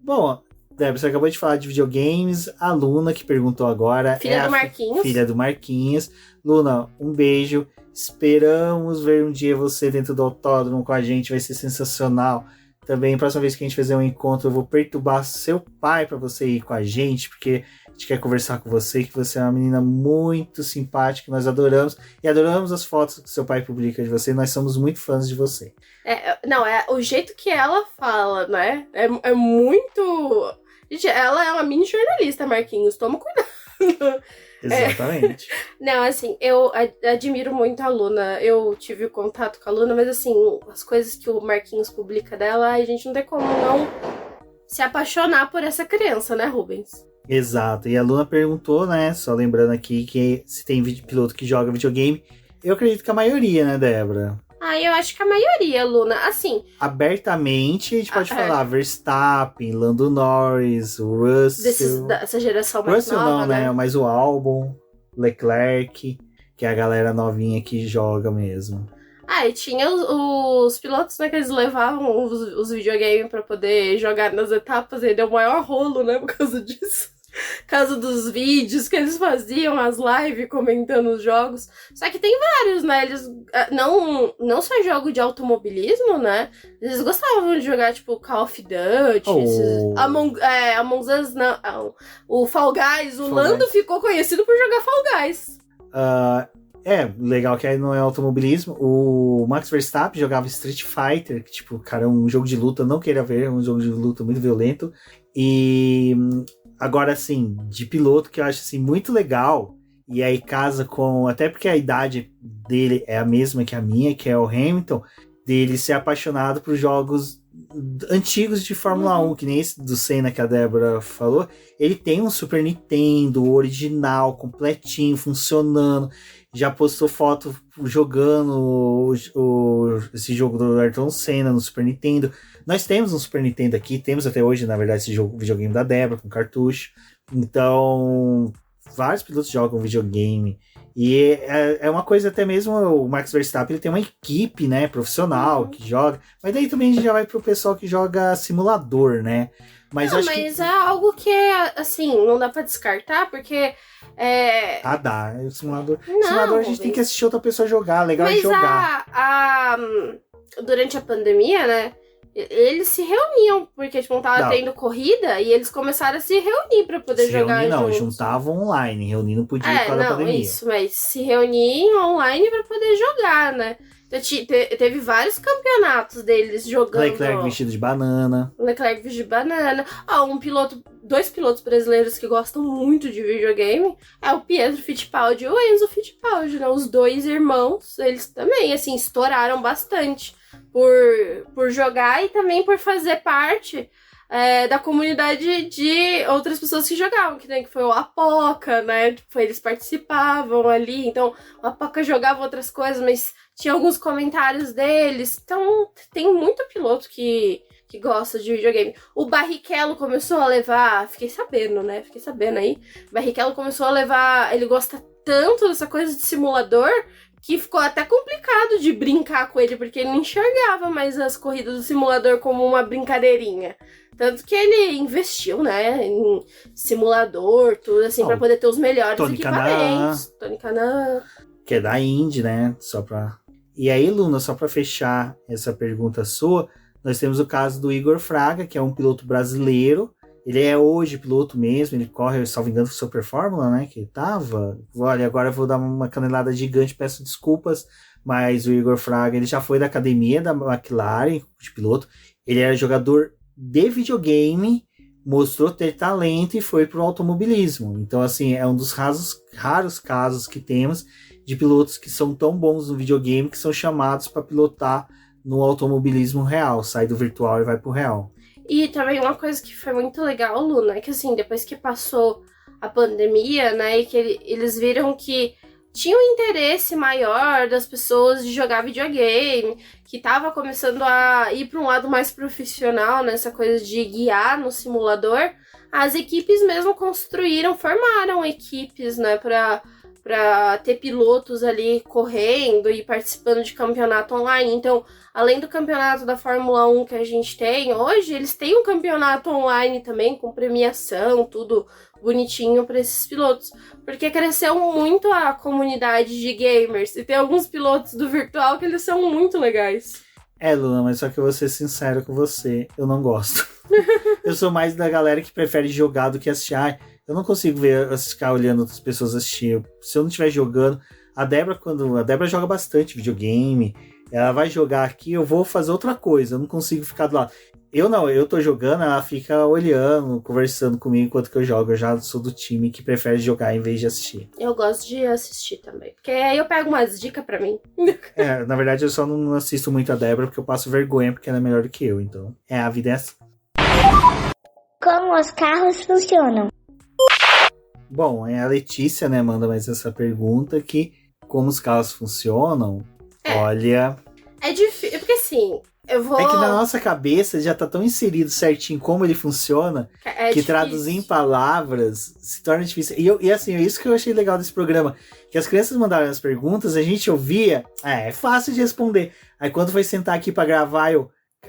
Bom, Débora, você acabou de falar de videogames. A Luna, que perguntou agora, Filha do Marquinhos. Filha do Marquinhos. Luna, um beijo. Esperamos ver um dia você dentro do autódromo com a gente. Vai ser sensacional. Também, próxima vez que a gente fizer um encontro, eu vou perturbar seu pai para você ir com a gente, porque a gente quer conversar com você, que você é uma menina muito simpática, nós adoramos, e adoramos as fotos que seu pai publica de você, nós somos muito fãs de você. Não, é o jeito que ela fala, né? É muito... Gente, ela é uma mini jornalista, Marquinhos, toma cuidado. Exatamente. Não, assim, eu admiro muito a Luna. Eu tive contato com a Luna, mas assim, as coisas que o Marquinhos publica dela, a gente não tem como não se apaixonar por essa criança, né, Rubens? Exato. E a Luna perguntou, né, só lembrando aqui, que se tem piloto que joga videogame. Eu acredito que a maioria, né, Débora? Eu acho que a maioria, Luna, assim... Abertamente, a gente pode falar Verstappen, Lando Norris, o Russell... Dessa geração mais Russell nova, não, né? Mas o Albon, Leclerc, que é a galera novinha que joga mesmo. E tinha os pilotos, né, que eles levavam os videogames pra poder jogar nas etapas, e deu o maior rolo, né, por causa disso. Por causa dos vídeos que eles faziam, as lives comentando os jogos. Só que tem vários, né? Eles não só jogo de automobilismo, né? Eles gostavam de jogar, tipo, Call of Duty, Among Us, não. O Fall Guys, o Lando ficou conhecido por jogar Fall Guys. Legal que aí não é automobilismo. O Max Verstappen jogava Street Fighter, que, tipo, cara, é um jogo de luta, não queira ver, é um jogo de luta muito violento. E... Agora, assim, de piloto que eu acho, assim, muito legal, e aí casa com... Até porque a idade dele é a mesma que a minha, que é o Hamilton, dele ser apaixonado por jogos antigos de Fórmula 1, que nem esse do Senna que a Débora falou. Ele tem um Super Nintendo original, completinho, funcionando. Já postou foto jogando esse jogo do Ayrton Senna no Super Nintendo. Nós temos um Super Nintendo aqui, temos até hoje, na verdade, esse videogame da Débora, com cartucho. Então, vários pilotos jogam videogame. E é uma coisa até mesmo, o Max Verstappen ele tem uma equipe, né, profissional que joga, mas daí também a gente já vai pro pessoal que joga simulador, né? Mas não, acho mas que... é algo que, assim, não dá pra descartar, porque... dá. O simulador. Não, Simulador a gente tem que assistir outra pessoa jogar. Legal é mas jogar. durante a pandemia, né? Eles se reuniam, porque, tipo, não tava tendo corrida, e eles começaram a se reunir pra poder jogar reunir, não, juntos. juntavam online. Reunir não podia por causa da pandemia. Isso, mas se reunir online pra poder jogar, né? Então, teve vários campeonatos deles jogando. Leclerc vestido de banana. Leclerc vestido de banana. Dois pilotos brasileiros que gostam muito de videogame é o Pietro Fittipaldi e o Enzo Fittipaldi, né? Os dois irmãos, eles também, assim, estouraram bastante por jogar e também por fazer parte da comunidade de outras pessoas que jogavam, que foi o Apoca, né? Tipo, eles participavam ali, então o Apoca jogava outras coisas, mas tinha alguns comentários deles. Então, tem muito piloto que gosta de videogame. O Barrichello começou a levar... Fiquei sabendo aí. O Barrichello começou a levar... Ele gosta tanto dessa coisa de simulador que ficou até complicado de brincar com ele, porque ele não enxergava mais as corridas do simulador como uma brincadeirinha. Tanto que ele investiu, né, em simulador, tudo assim, pra poder ter os melhores equipamentos. Tony Kanaan. Que é da Indy, né? E aí, Luna, só pra fechar essa pergunta sua, nós temos o caso do Igor Fraga, que é um piloto brasileiro. Ele é hoje piloto mesmo, ele corre, salvo engano, Super Fórmula, né? Que ele tava. Olha, agora eu vou dar uma canelada gigante, peço desculpas, mas o Igor Fraga, ele já foi da academia da McLaren, de piloto. Ele era jogador de videogame, mostrou ter talento e foi pro automobilismo. Então, assim, é um dos raros casos que temos de pilotos que são tão bons no videogame que são chamados para pilotar no automobilismo real, sai do virtual e vai pro real. E também uma coisa que foi muito legal, Luna, é que assim, depois que passou a pandemia, né, e que eles viram que tinha um interesse maior das pessoas de jogar videogame, que tava começando a ir para um lado mais profissional, nessa coisa de guiar no simulador, as equipes mesmo formaram equipes, né, pra ter pilotos ali correndo e participando de campeonato online. Então, além do campeonato da Fórmula 1 que a gente tem hoje, eles têm um campeonato online também, com premiação, tudo bonitinho para esses pilotos. Porque cresceu muito a comunidade de gamers. E tem alguns pilotos do virtual que eles são muito legais. Luna, mas só que eu vou ser sincero com você, eu não gosto. Eu sou mais da galera que prefere jogar do que assistir. Eu não consigo ficar olhando outras pessoas assistir. Se eu não estiver jogando... A Débora joga bastante videogame. Ela vai jogar aqui, eu vou fazer outra coisa. Eu não consigo ficar do lado. Eu tô jogando, ela fica olhando, conversando comigo enquanto que eu jogo. Eu já sou do time que prefere jogar em vez de assistir. Eu gosto de assistir também. Porque aí eu pego umas dicas pra mim. Na verdade eu só não assisto muito a Débora porque eu passo vergonha porque ela é melhor do que eu. Então, a vida é assim. Como os carros funcionam? Bom, a Letícia, né, manda mais essa pergunta que como os carros funcionam, olha... É difícil, porque assim, eu vou... É que na nossa cabeça já tá tão inserido certinho como ele funciona, que difícil. Traduzir em palavras se torna difícil. E assim, é isso que eu achei legal desse programa, que as crianças mandaram as perguntas, a gente ouvia, é fácil de responder. Aí quando foi sentar aqui pra gravar,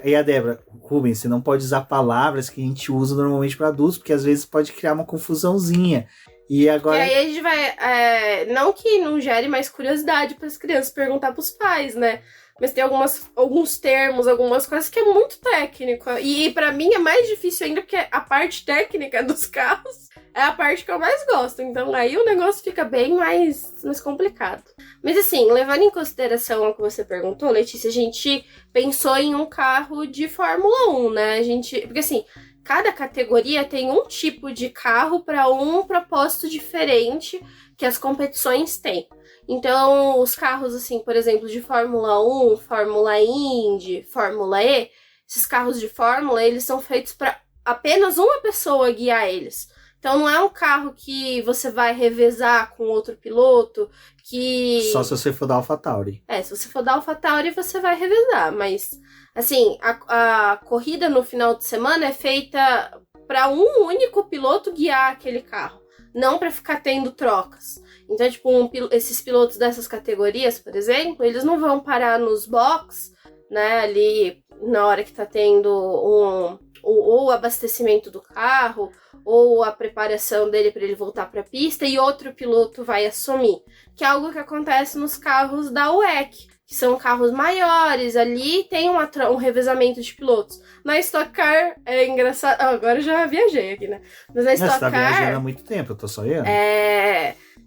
aí a Débora, Rubens, você não pode usar palavras que a gente usa normalmente para adultos, porque às vezes pode criar uma confusãozinha. E agora... E aí a gente vai... não que não gere mais curiosidade para as crianças perguntar pros pais, né? Mas tem alguns termos, algumas coisas que é muito técnico. E pra mim é mais difícil ainda, porque a parte técnica dos carros é a parte que eu mais gosto. Então aí o negócio fica bem mais complicado. Mas assim, levando em consideração o que você perguntou, Letícia, a gente pensou em um carro de Fórmula 1, né? Porque assim, cada categoria tem um tipo de carro para um propósito diferente que as competições têm. Então, os carros, assim, por exemplo, de Fórmula 1, Fórmula Indy, Fórmula E, esses carros de Fórmula, eles são feitos para apenas uma pessoa guiar eles. Então, não é um carro que você vai revezar com outro piloto, que... Só se você for da AlphaTauri. Se você for da AlphaTauri, você vai revezar, mas, assim, a corrida no final de semana é feita para um único piloto guiar aquele carro, não para ficar tendo trocas. Então, tipo, esses pilotos dessas categorias, por exemplo, eles não vão parar nos box, né, ali na hora que tá tendo ou o abastecimento do carro, ou a preparação dele para ele voltar para a pista, e outro piloto vai assumir, que é algo que acontece nos carros da WEC, que são carros maiores, ali tem um revezamento de pilotos. Na Stock Car é engraçado, agora eu já viajei aqui, né? Mas na Stock Você tá Car viajando há muito tempo, eu tô sonhando.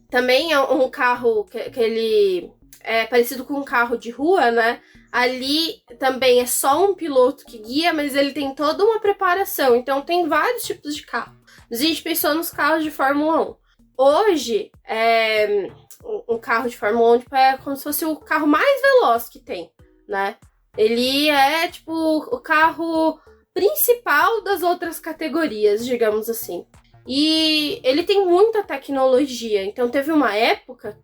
Também é um carro que ele é parecido com um carro de rua, né? Ali também é só um piloto que guia, mas ele tem toda uma preparação. Então tem vários tipos de carro. A gente pensou nos carros de Fórmula 1. Hoje, um carro de Fórmula 1 tipo, é como se fosse o carro mais veloz que tem, né? Ele é, tipo, o carro principal das outras categorias, digamos assim. E ele tem muita tecnologia. Então teve uma época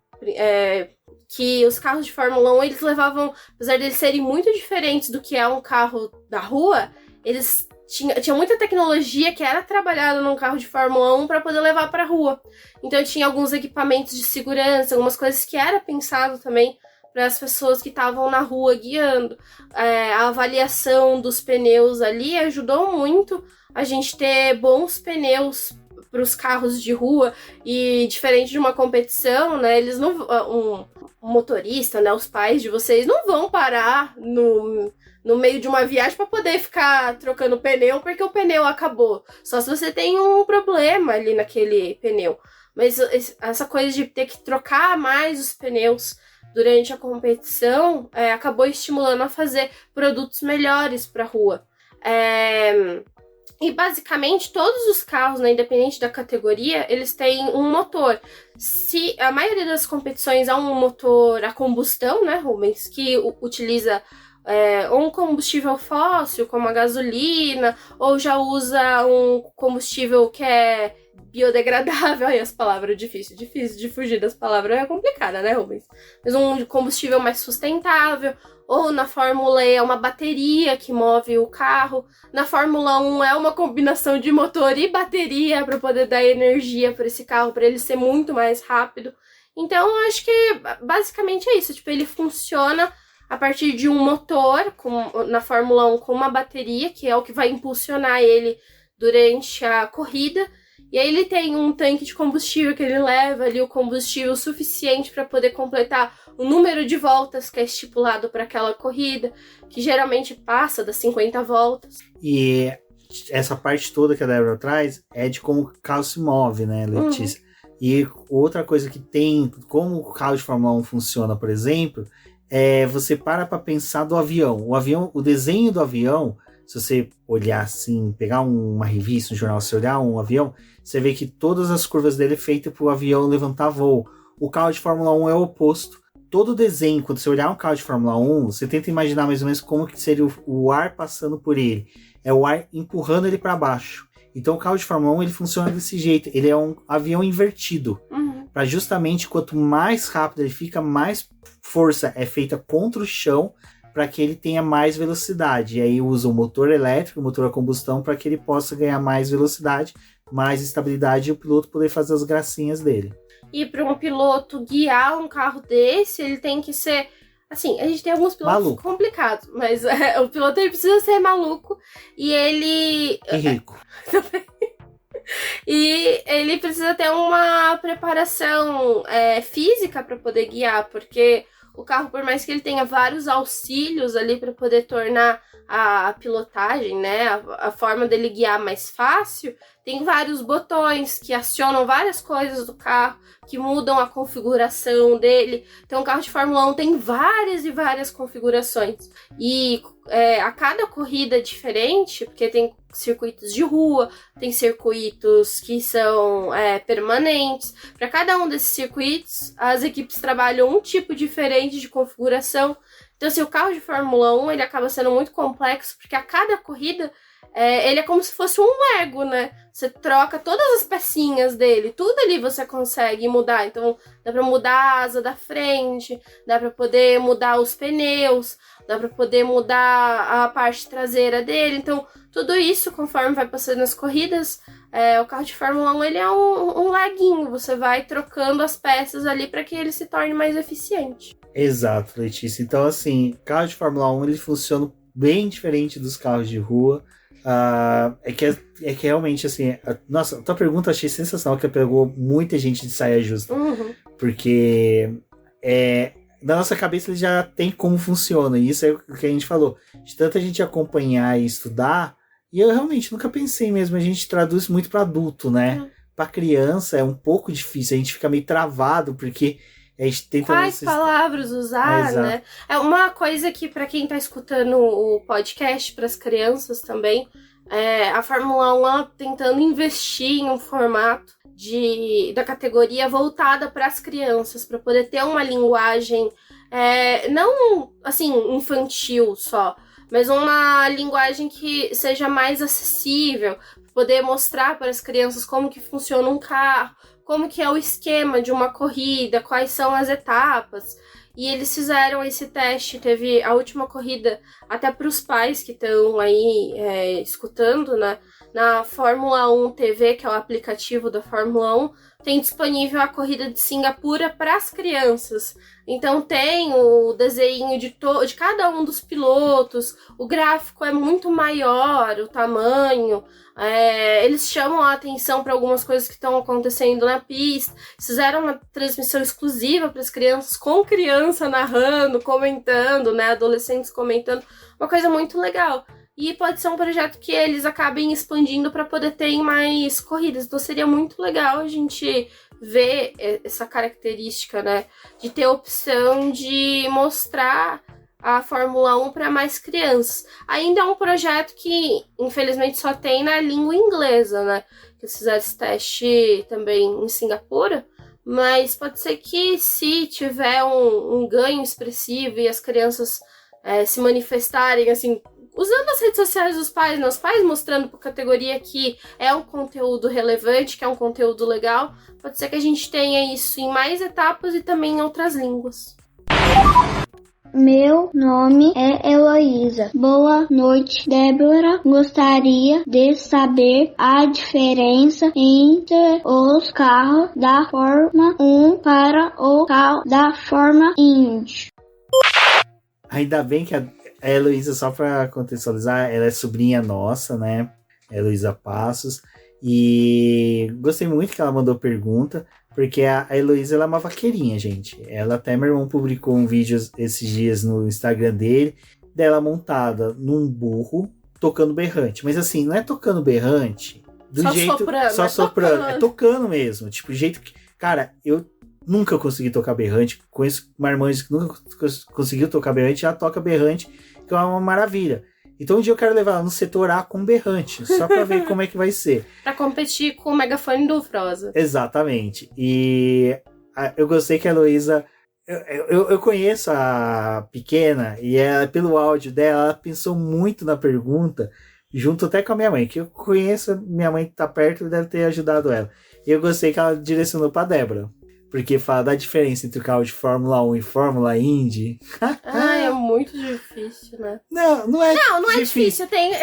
que os carros de Fórmula 1, eles levavam, apesar de eles serem muito diferentes do que é um carro da rua, eles tinham muita tecnologia que era trabalhada num carro de Fórmula 1 para poder levar para a rua. Então tinha alguns equipamentos de segurança, algumas coisas que era pensado também para as pessoas que estavam na rua guiando. A avaliação dos pneus ali ajudou muito a gente ter bons pneus para os carros de rua, e diferente de uma competição, né, eles não, um motorista, né, os pais de vocês não vão parar no meio de uma viagem para poder ficar trocando pneu porque o pneu acabou, só se você tem um problema ali naquele pneu. Mas essa coisa de ter que trocar mais os pneus durante a competição acabou estimulando a fazer produtos melhores para a rua. E basicamente todos os carros, né, independente da categoria, eles têm um motor. Se a maioria das competições há um motor a combustão, né, Rubens, que utiliza ou um combustível fóssil, como a gasolina, ou já usa um combustível que é biodegradável. Aí as palavras difícil de fugir das palavras, é complicada, né, Rubens? Mas um combustível mais sustentável. Ou na Fórmula E é uma bateria que move o carro. Na Fórmula 1 é uma combinação de motor e bateria para poder dar energia para esse carro, para ele ser muito mais rápido. Então, eu acho que basicamente é isso. Tipo, ele funciona a partir de um motor na Fórmula 1 com uma bateria, que é o que vai impulsionar ele durante a corrida. E aí ele tem um tanque de combustível que ele leva ali o combustível suficiente para poder completar o número de voltas que é estipulado para aquela corrida, que geralmente passa das 50 voltas. E essa parte toda que a Débora traz é de como o carro se move, né, Letícia? E outra coisa que tem, como o carro de Fórmula 1 funciona, por exemplo, você para pensar do avião. O desenho do avião, se você olhar assim, pegar uma revista, um jornal, se olhar um avião, você vê que todas as curvas dele é feita para o avião levantar voo. O carro de Fórmula 1 é o oposto. Todo o desenho, quando você olhar um carro de Fórmula 1, você tenta imaginar mais ou menos como que seria o ar passando por ele. É o ar empurrando ele para baixo. Então o carro de Fórmula 1 ele funciona desse jeito. Ele é um avião invertido. Para justamente, quanto mais rápido ele fica, mais força é feita contra o chão para que ele tenha mais velocidade. E aí usa o motor elétrico, o motor a combustão, para que ele possa ganhar mais velocidade, mais estabilidade e o piloto poder fazer as gracinhas dele. E para um piloto guiar um carro desse, ele tem que ser... Assim, a gente tem alguns pilotos maluco. Complicados, mas o piloto ele precisa ser maluco e ele... E rico. E ele precisa ter uma preparação física para poder guiar, porque o carro, por mais que ele tenha vários auxílios ali para poder tornar a pilotagem, né, a forma dele guiar mais fácil, tem vários botões que acionam várias coisas do carro, que mudam a configuração dele. Então o carro de Fórmula 1 tem várias e várias configurações. E a cada corrida diferente, porque tem circuitos de rua, tem circuitos que são permanentes. Para cada um desses circuitos, as equipes trabalham um tipo diferente de configuração. Então, assim, o carro de Fórmula 1 ele acaba sendo muito complexo, porque a cada corrida ele é como se fosse um Lego, né? Você troca todas as pecinhas dele, tudo ali você consegue mudar. Então, dá pra mudar a asa da frente, dá pra poder mudar os pneus, dá pra poder mudar a parte traseira dele. Então, tudo isso, conforme vai passando as corridas, o carro de Fórmula 1 ele é um laguinho, você vai trocando as peças ali para que ele se torne mais eficiente. Exato, Letícia. Então, assim, carro de Fórmula 1 ele funciona bem diferente dos carros de rua. É que realmente, assim, nossa, a tua pergunta eu achei sensacional, que pegou muita gente de saia justa. Uhum. Porque na nossa cabeça ele já tem como funciona. E isso é o que a gente falou. De tanta gente acompanhar e estudar, e eu realmente nunca pensei mesmo, a gente traduz muito para adulto, né? Para criança é um pouco difícil, a gente fica meio travado, porque a gente tenta... Quais palavras usar, né? É uma coisa que, para quem tá escutando o podcast, para as crianças também, a Fórmula 1 ela tentando investir em um formato da categoria voltada para as crianças, para poder ter uma linguagem não assim infantil só, mas uma linguagem que seja mais acessível, poder mostrar para as crianças como que funciona um carro, como que é o esquema de uma corrida, quais são as etapas. E eles fizeram esse teste, teve a última corrida, até para os pais que estão aí escutando, né? Na Fórmula 1 TV, que é o aplicativo da Fórmula 1, tem disponível a corrida de Singapura para as crianças. Então tem o desenho de cada um dos pilotos, o gráfico é muito maior, o tamanho, eles chamam a atenção para algumas coisas que estão acontecendo na pista, fizeram uma transmissão exclusiva para as crianças, com criança narrando, comentando, né, adolescentes comentando, uma coisa muito legal. E pode ser um projeto que eles acabem expandindo para poder ter mais corridas. Então seria muito legal a gente ver essa característica, né? De ter a opção de mostrar a Fórmula 1 para mais crianças. Ainda é um projeto que, infelizmente, só tem na língua inglesa, né? Eles fizeram esse teste também em Singapura. Mas pode ser que, se tiver um ganho expressivo e as crianças se manifestarem, assim, usando as redes sociais dos pais, né? Os pais mostrando para a categoria que é um conteúdo relevante, que é um conteúdo legal, pode ser que a gente tenha isso em mais etapas e também em outras línguas. Meu nome é Heloísa. Boa noite, Débora. Gostaria de saber a diferença entre os carros da Fórmula 1 para o carro da Fórmula Indy. Ainda bem que a Heloísa, só para contextualizar, ela é sobrinha nossa, né? Heloísa Passos. E gostei muito que ela mandou pergunta, porque a Heloísa ela é uma vaqueirinha, gente. Ela até, meu irmão publicou um vídeo esses dias no Instagram dela montada num burro, tocando berrante. Mas assim, não é tocando berrante do só jeito... soprando, só soprando. É tocando mesmo. Tipo, jeito que... Cara, eu nunca consegui tocar berrante. Conheço uma irmã que nunca conseguiu tocar berrante, já toca berrante, que é uma maravilha. Então um dia eu quero levar ela no setor A com berrante, só pra ver como é que vai ser. Pra competir com o megafone do Froza. Exatamente. E eu gostei que a Heloísa... Eu conheço a pequena, e pelo áudio dela, ela pensou muito na pergunta, junto até com a minha mãe, que eu conheço, minha mãe tá perto e deve ter ajudado ela. E eu gostei que ela direcionou pra Débora. Porque fala da diferença entre o carro de Fórmula 1 e Fórmula Indy. É muito difícil, né? Não é difícil. Tem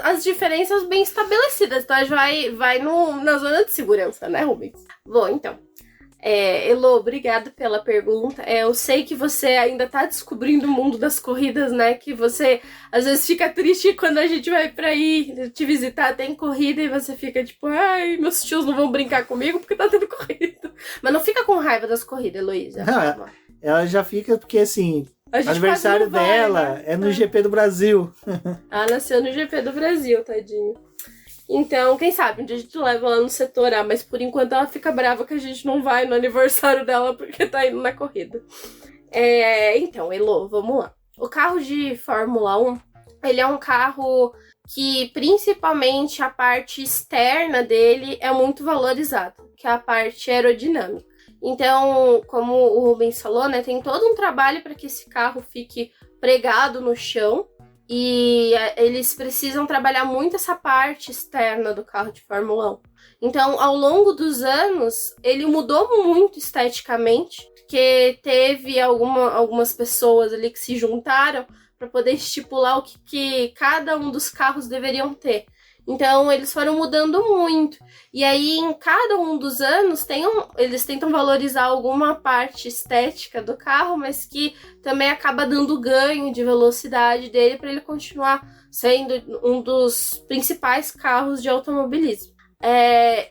as diferenças bem estabelecidas. Então a gente vai na zona de segurança, né, Rubens? Bom, então. Elo, obrigada pela pergunta. Eu sei que você ainda tá descobrindo o mundo das corridas, né? Que você às vezes fica triste quando a gente vai pra ir te visitar, tem corrida e você fica tipo, ai, meus tios não vão brincar comigo porque tá tendo corrida. Mas não fica com raiva das corridas, Heloísa. Ela já fica porque assim, o aniversário dela é no GP do Brasil. Ela nasceu no GP do Brasil, tadinho. Então, quem sabe, um dia a gente leva ela no setor A, mas por enquanto ela fica brava que a gente não vai no aniversário dela porque tá indo na corrida. Então, Elo, vamos lá. O carro de Fórmula 1, ele é um carro que principalmente a parte externa dele é muito valorizada, que é a parte aerodinâmica. Então, como o Rubens falou, né, tem todo um trabalho para que esse carro fique pregado no chão. E eles precisam trabalhar muito essa parte externa do carro de Fórmula 1. Então, ao longo dos anos, ele mudou muito esteticamente, porque teve algumas pessoas ali que se juntaram para poder estipular o que cada um dos carros deveriam ter. Então, eles foram mudando muito. E aí, em cada um dos anos, eles tentam valorizar alguma parte estética do carro, mas que também acaba dando ganho de velocidade dele para ele continuar sendo um dos principais carros de automobilismo.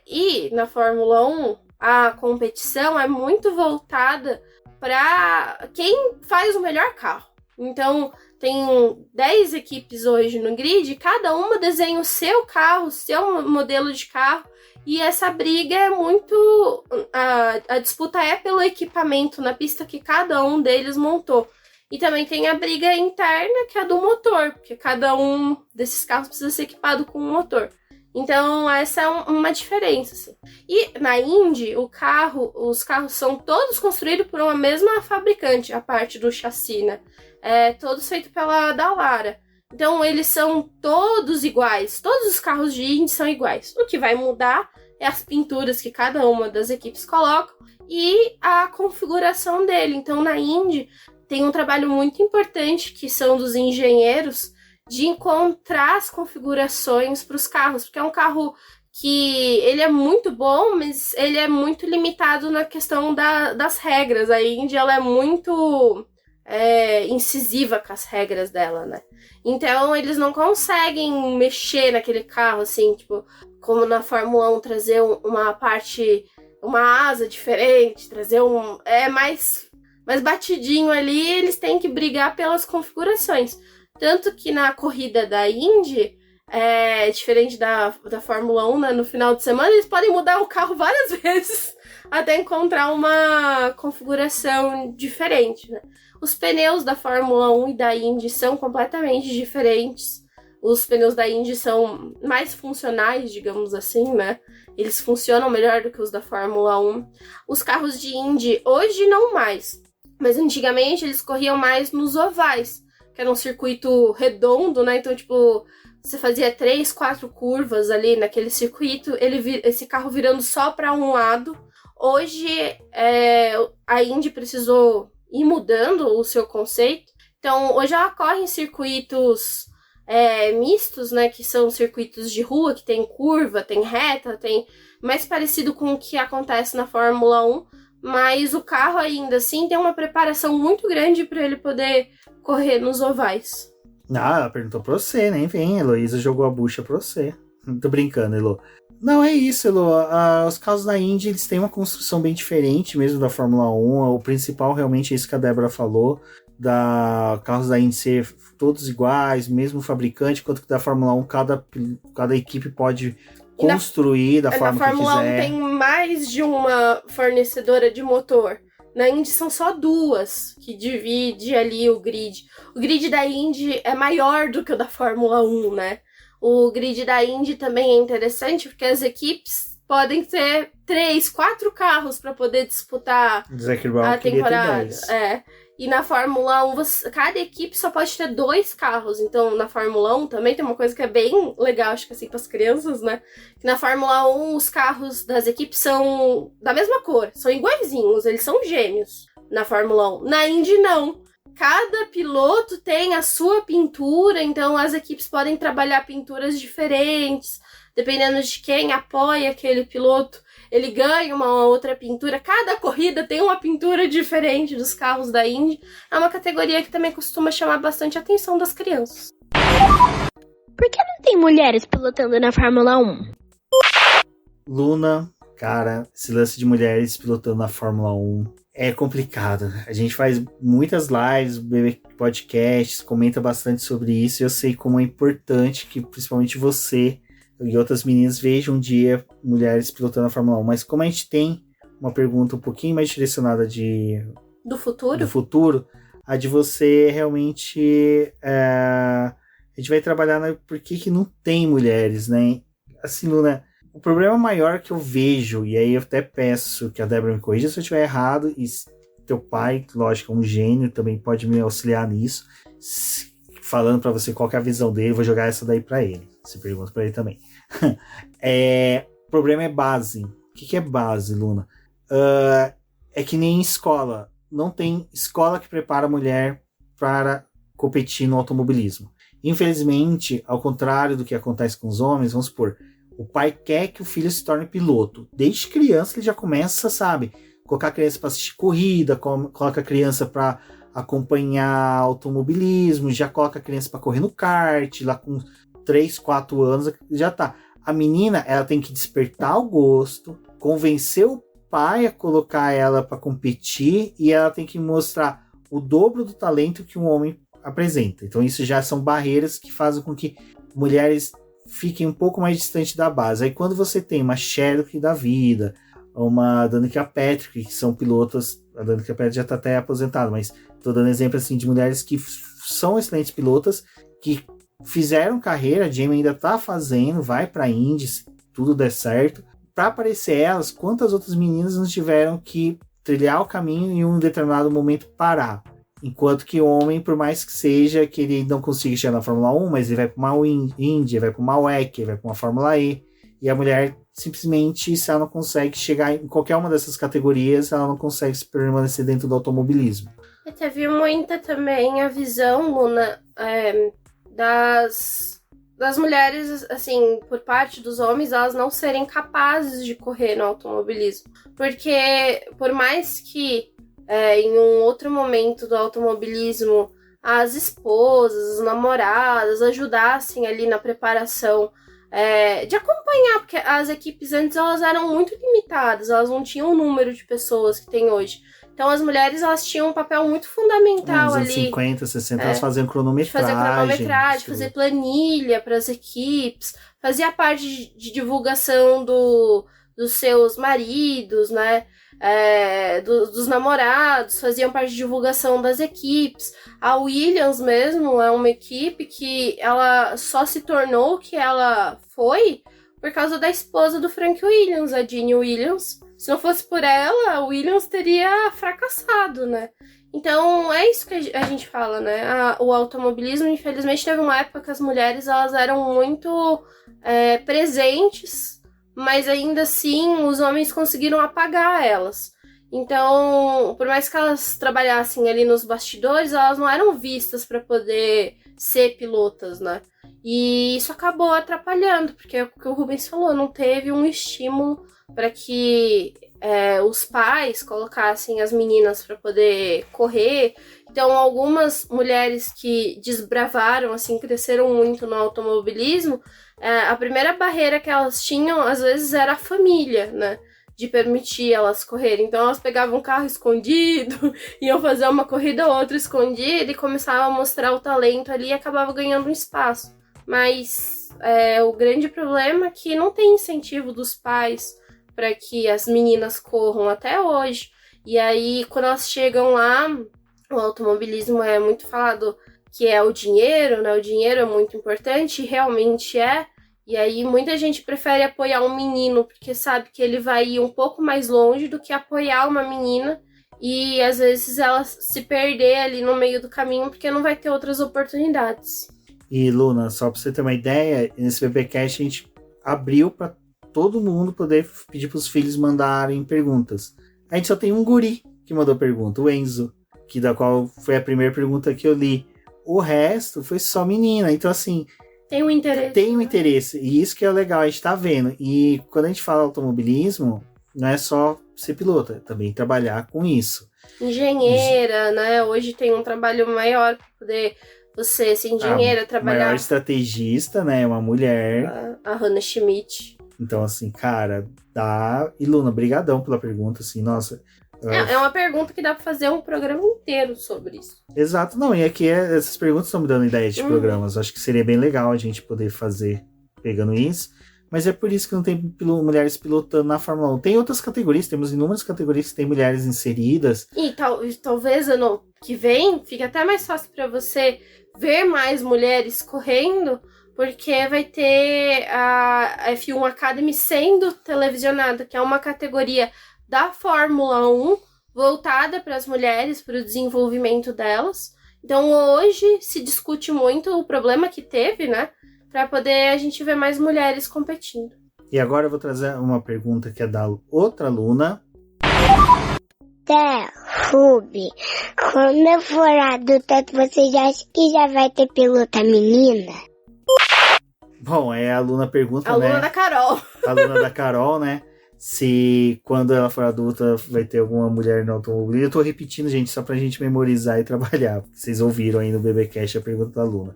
E na Fórmula 1, a competição é muito voltada para quem faz o melhor carro. Então, tem 10 equipes hoje no grid, cada uma desenha o seu carro, o seu modelo de carro, e essa briga é muito... A disputa é pelo equipamento na pista que cada um deles montou. E também tem a briga interna, que é a do motor, porque cada um desses carros precisa ser equipado com um motor. Então, essa é uma diferença, assim. E na Indy, os carros são todos construídos por uma mesma fabricante, a parte do chassi, né? Todos feitos pela Dallara. Então, eles são todos iguais. Todos os carros de Indy são iguais. O que vai mudar é as pinturas que cada uma das equipes colocam e a configuração dele. Então, na Indy, tem um trabalho muito importante que são dos engenheiros de encontrar as configurações para os carros, porque é um carro que ele é muito bom, mas ele é muito limitado na questão das regras. A Indy, ela é muito incisiva com as regras dela, né? Então, eles não conseguem mexer naquele carro, assim, tipo, como na Fórmula 1, trazer uma asa diferente, trazer mais batidinho ali, eles têm que brigar pelas configurações. Tanto que na corrida da Indy, diferente da Fórmula 1, né, no final de semana, eles podem mudar o carro várias vezes até encontrar uma configuração diferente, né? Os pneus da Fórmula 1 e da Indy são completamente diferentes. Os pneus da Indy são mais funcionais, digamos assim, né? Eles funcionam melhor do que os da Fórmula 1. Os carros de Indy, hoje não mais, mas antigamente eles corriam mais nos ovais, que era um circuito redondo, né? Então, tipo, você fazia 3, 4 curvas ali naquele circuito, esse carro virando só para um lado. Hoje, a Indy precisou ir mudando o seu conceito. Então, hoje ela corre em circuitos mistos, né? Que são circuitos de rua, que tem curva, tem reta, tem mais parecido com o que acontece na Fórmula 1. Mas o carro ainda assim tem uma preparação muito grande para ele poder correr nos ovais. Ela perguntou pra você, nem vem. Heloísa jogou a bucha pra você. Tô brincando, Elo. Não, é isso, Elo. Os carros da Indy, eles têm uma construção bem diferente mesmo da Fórmula 1. O principal realmente é isso que a Débora falou, carros da Indy ser todos iguais, mesmo fabricante, enquanto que da Fórmula 1 cada equipe pode construir da forma que quiser. Na Fórmula 1 tem mais de uma fornecedora de motor. Na Indy são só 2 que divide ali o grid. O grid da Indy é maior do que o da Fórmula 1, né? O grid da Indy também é interessante porque as equipes podem ter 3, 4 carros para poder disputar a temporada. E na Fórmula 1, cada equipe só pode ter 2 carros. Então, na Fórmula 1 também tem uma coisa que é bem legal, acho que assim, para as crianças, né? Que na Fórmula 1, os carros das equipes são da mesma cor, são iguaizinhos, eles são gêmeos na Fórmula 1. Na Indy, não. Cada piloto tem a sua pintura, então as equipes podem trabalhar pinturas diferentes, dependendo de quem apoia aquele piloto. Ele ganha uma outra pintura. Cada corrida tem uma pintura diferente dos carros da Indy. É uma categoria que também costuma chamar bastante a atenção das crianças. Por que não tem mulheres pilotando na Fórmula 1? Luna, cara, esse lance de mulheres pilotando na Fórmula 1 é complicado. A gente faz muitas lives, podcasts, comenta bastante sobre isso. E eu sei como é importante que principalmente você e outras meninas vejam um dia mulheres pilotando a Fórmula 1. Mas como a gente tem uma pergunta um pouquinho mais direcionada do futuro, a de você realmente... a gente vai trabalhar por que não tem mulheres, né? Assim, Luna, o problema maior que eu vejo, e aí eu até peço que a Débora me corrija se eu estiver errado, e teu pai, lógico, é um gênio, também pode me auxiliar nisso, falando pra você qual que é a visão dele, vou jogar essa daí pra ele, se pergunta pra ele também. O problema é base. O que é base, Luna? É que nem escola. Não tem escola que prepara a mulher para competir no automobilismo. Infelizmente, ao contrário do que acontece com os homens, vamos supor, o pai quer que o filho se torne piloto. Desde criança ele já começa, sabe, colocar a criança para assistir corrida, coloca a criança para acompanhar automobilismo, já coloca a criança para correr no kart, lá com 3, 4 anos, já tá. A menina, ela tem que despertar o gosto, convencer o pai a colocar ela para competir e ela tem que mostrar o dobro do talento que um homem apresenta. Então isso já são barreiras que fazem com que mulheres fiquem um pouco mais distantes da base. Aí quando você tem uma Sherlock da vida, uma Danica Patrick, que são pilotas, a Danica Patrick já está até aposentada, mas estou dando exemplo assim, de mulheres que são excelentes pilotas, que fizeram carreira, a Jamie ainda está fazendo, vai para a Indy, se tudo der certo. Para aparecer elas, quantas outras meninas não tiveram que trilhar o caminho e em um determinado momento parar? Enquanto que o homem, por mais que seja que ele não consiga chegar na Fórmula 1, mas ele vai para uma Indy, vai para uma WEC, vai para uma Fórmula E, e a mulher simplesmente, se ela não consegue chegar em qualquer uma dessas categorias, ela não consegue se permanecer dentro do automobilismo. E teve muita também a visão, Luna, das mulheres, assim, por parte dos homens, elas não serem capazes de correr no automobilismo. Porque, por mais que em um outro momento do automobilismo as esposas, as namoradas ajudassem ali na preparação de acompanhar, porque as equipes antes elas eram muito limitadas, elas não tinham o número de pessoas que tem hoje. Então as mulheres elas tinham um papel muito fundamental nos ali. Nos anos 50, 60, elas faziam cronometragem. Fazer planilha para as equipes, fazia parte de divulgação dos seus maridos, né? Dos namorados, faziam parte de divulgação das equipes. A Williams mesmo é uma equipe que ela só se tornou o que ela foi por causa da esposa do Frank Williams, a Jeanne Williams. Se não fosse por ela, a Williams teria fracassado, né? Então, é isso que a gente fala, né? O automobilismo, infelizmente, teve uma época que as mulheres elas eram muito presentes, mas ainda assim os homens conseguiram apagar elas. Então, por mais que elas trabalhassem ali nos bastidores, elas não eram vistas para poder ser pilotas, né? E isso acabou atrapalhando, porque é o que o Rubens falou, não teve um estímulo para que os pais colocassem as meninas para poder correr. Então, algumas mulheres que desbravaram, assim, cresceram muito no automobilismo, a primeira barreira que elas tinham, às vezes, era a família, né? De permitir elas correrem. Então, elas pegavam um carro escondido, iam fazer uma corrida ou outra escondida e começavam a mostrar o talento ali e acabavam ganhando um espaço. Mas o grande problema é que não tem incentivo dos pais para que as meninas corram até hoje. E aí, quando elas chegam lá, o automobilismo é muito falado que é o dinheiro, né? O dinheiro é muito importante, realmente é. E aí, muita gente prefere apoiar um menino porque sabe que ele vai ir um pouco mais longe do que apoiar uma menina. E, às vezes, ela se perder ali no meio do caminho porque não vai ter outras oportunidades. E, Luna, só para você ter uma ideia, nesse BBcast a gente abriu para todo mundo poder pedir para os filhos mandarem perguntas. A gente só tem um guri que mandou pergunta, o Enzo, da qual foi a primeira pergunta que eu li. O resto foi só menina, então assim... Tem um interesse. Tem um interesse, e isso que é legal, a gente tá vendo. E quando a gente fala automobilismo, não é só ser piloto, é também trabalhar com isso. Engenheira, né? Hoje tem um trabalho maior para poder... Você ser engenheira, trabalhar... A maior estrategista, né, é uma mulher. A Hannah Schmidt. Então, assim, cara, dá... E, Luna, brigadão pela pergunta, assim, nossa... É uma pergunta que dá pra fazer um programa inteiro sobre isso. Exato, não, e aqui essas perguntas estão me dando ideias de programas. Acho que seria bem legal a gente poder fazer pegando isso. Mas é por isso que não tem mulheres pilotando na Fórmula 1. Tem outras categorias, temos inúmeras categorias que tem mulheres inseridas. E talvez ano que vem fique até mais fácil pra você ver mais mulheres correndo, porque vai ter a F1 Academy sendo televisionada, que é uma categoria da Fórmula 1 voltada para as mulheres, para o desenvolvimento delas. Então hoje se discute muito o problema que teve, né? Para poder a gente ver mais mulheres competindo. E agora eu vou trazer uma pergunta que é da outra aluna. Ruby, quando eu for adulta, você já acha que já vai ter pilota menina? Bom, a aluna pergunta, A aluna da Carol. A aluna da Carol, né? Se quando ela for adulta vai ter alguma mulher no automobilismo. Eu tô repetindo, gente, só pra gente memorizar e trabalhar. Vocês ouviram aí no BBcast a pergunta da aluna.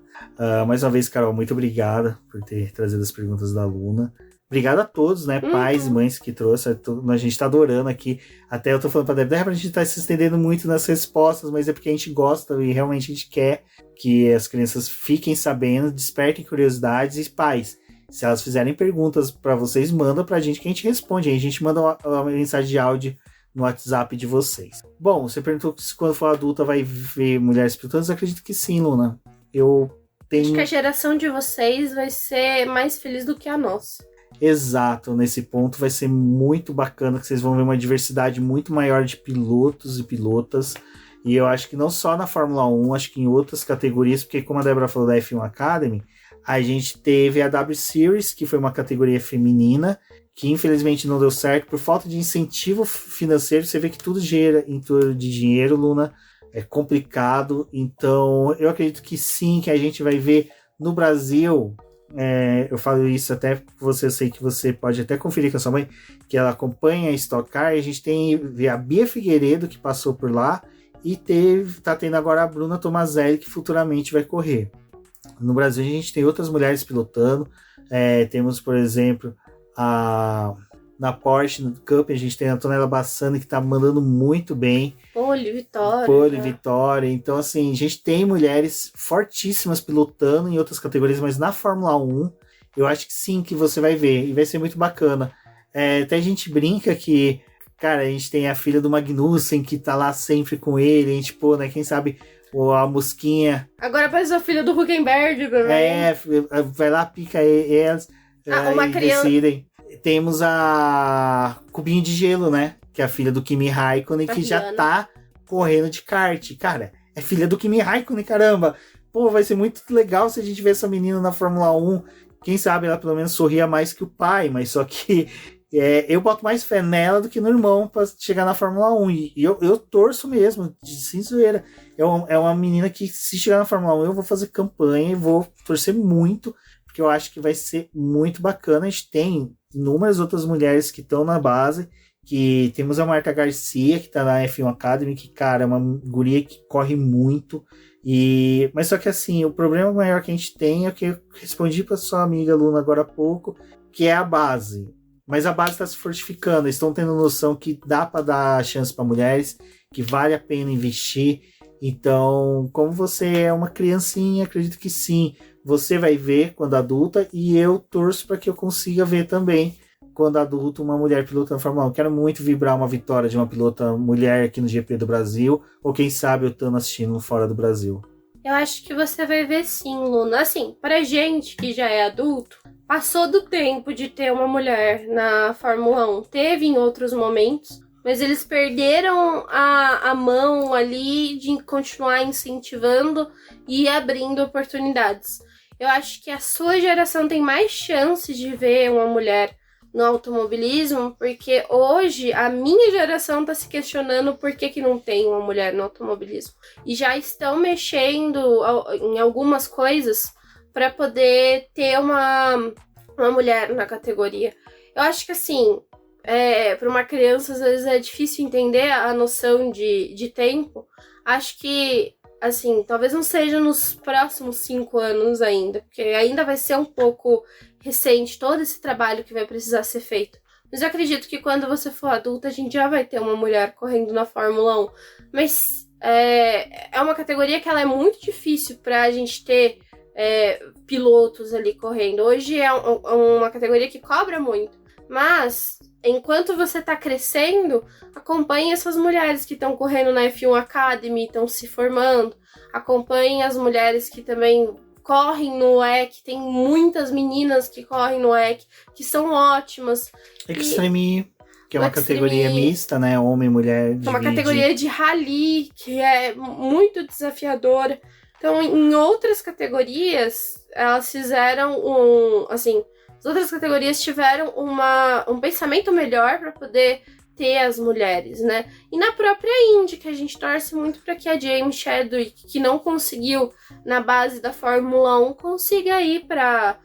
Mais uma vez, Carol, muito obrigada por ter trazido as perguntas da aluna. Obrigado a todos, né? Pais e mães que trouxe. A gente tá adorando aqui. Até eu tô falando pra Débora, pra gente tá se estendendo muito nas respostas, mas é porque a gente gosta e realmente a gente quer que as crianças fiquem sabendo, despertem curiosidades. E pais, se elas fizerem perguntas pra vocês, manda pra gente que a gente responde. Aí a gente manda uma mensagem de áudio no WhatsApp de vocês. Bom, você perguntou se quando for adulta vai ver mulheres pilotantes. Eu acredito que sim, Luna. Acho que a geração de vocês vai ser mais feliz do que a nossa. Exato, nesse ponto vai ser muito bacana, que vocês vão ver uma diversidade muito maior de pilotos e pilotas, e eu acho que não só na Fórmula 1, acho que em outras categorias, porque como a Débora falou da F1 Academy, a gente teve a W Series, que foi uma categoria feminina, que infelizmente não deu certo por falta de incentivo financeiro. Você vê que tudo gira em torno de dinheiro, Luna, é complicado, então eu acredito que sim, que a gente vai ver no Brasil. Eu falo isso até porque eu sei que você pode até conferir com a sua mãe, que ela acompanha a Stock Car, e a gente tem a Bia Figueiredo, que passou por lá, e tá tendo agora a Bruna Tomazelli, que futuramente vai correr. No Brasil a gente tem outras mulheres pilotando, temos, por exemplo, na Porsche no Cup, a gente tem a Antonella Bassani, que tá mandando muito bem. Pole Vitória. Então, assim, a gente tem mulheres fortíssimas pilotando em outras categorias, mas na Fórmula 1, eu acho que sim, que você vai ver, e vai ser muito bacana. Até a gente brinca que, cara, a gente tem a filha do Magnussen, que tá lá sempre com ele, a gente, né, quem sabe, a Mosquinha. Agora parece a filha do Huckenberg também. Vai lá, pica elas, uma criança. Decidem. Temos a Cubinho de Gelo, né? Que é a filha do Kimi Raikkonen, que já tá correndo de kart. Cara, é filha do Kimi Raikkonen, caramba. Pô, vai ser muito legal se a gente ver essa menina na Fórmula 1. Quem sabe ela pelo menos sorria mais que o pai, mas só que eu boto mais fé nela do que no irmão pra chegar na Fórmula 1. E eu torço mesmo, sem zoeira. É uma menina que, se chegar na Fórmula 1, eu vou fazer campanha e vou torcer muito, porque eu acho que vai ser muito bacana. A gente tem inúmeras outras mulheres que estão na base, que temos a Marta Garcia, que tá na F1 Academy, que, cara, é uma guria que corre muito, mas só que assim, o problema maior que a gente tem é o que eu respondi para sua amiga Luna agora há pouco, que é a base. Mas a base está se fortificando, estão tendo noção que dá para dar chance para mulheres, que vale a pena investir. Então, como você é uma criancinha, acredito que sim, você vai ver quando adulta, e eu torço para que eu consiga ver também, quando adulto, uma mulher pilota na Fórmula 1. Quero muito vibrar uma vitória de uma pilota mulher aqui no GP do Brasil, ou quem sabe eu estando assistindo fora do Brasil. Eu acho que você vai ver sim, Luna. Assim, pra gente que já é adulto, passou do tempo de ter uma mulher na Fórmula 1. Teve em outros momentos, mas eles perderam a mão ali de continuar incentivando e abrindo oportunidades. Eu acho que a sua geração tem mais chances de ver uma mulher no automobilismo, porque hoje a minha geração está se questionando por que não tem uma mulher no automobilismo. E já estão mexendo em algumas coisas para poder ter uma mulher na categoria. Eu acho que assim, para uma criança às vezes é difícil entender a noção de tempo. Acho que assim, talvez não seja nos próximos 5 anos ainda, porque ainda vai ser um pouco recente todo esse trabalho que vai precisar ser feito. Mas eu acredito que quando você for adulta, a gente já vai ter uma mulher correndo na Fórmula 1. Mas é uma categoria que ela é muito difícil para a gente ter pilotos ali correndo. Hoje é uma categoria que cobra muito. Mas, enquanto você está crescendo, acompanhe essas mulheres que estão correndo na F1 Academy, estão se formando. Acompanhe as mulheres que também correm no WEC. Tem muitas meninas que correm no WEC, que são ótimas. Extreme, que é uma categoria mista, né? Homem e mulher. É uma categoria de rally, que é muito desafiadora. Então, em outras categorias, elas fizeram as outras categorias tiveram um pensamento melhor para poder ter as mulheres, né? E na própria Indy, que a gente torce muito para que a Jamie Chadwick, que não conseguiu na base da Fórmula 1, consiga ir para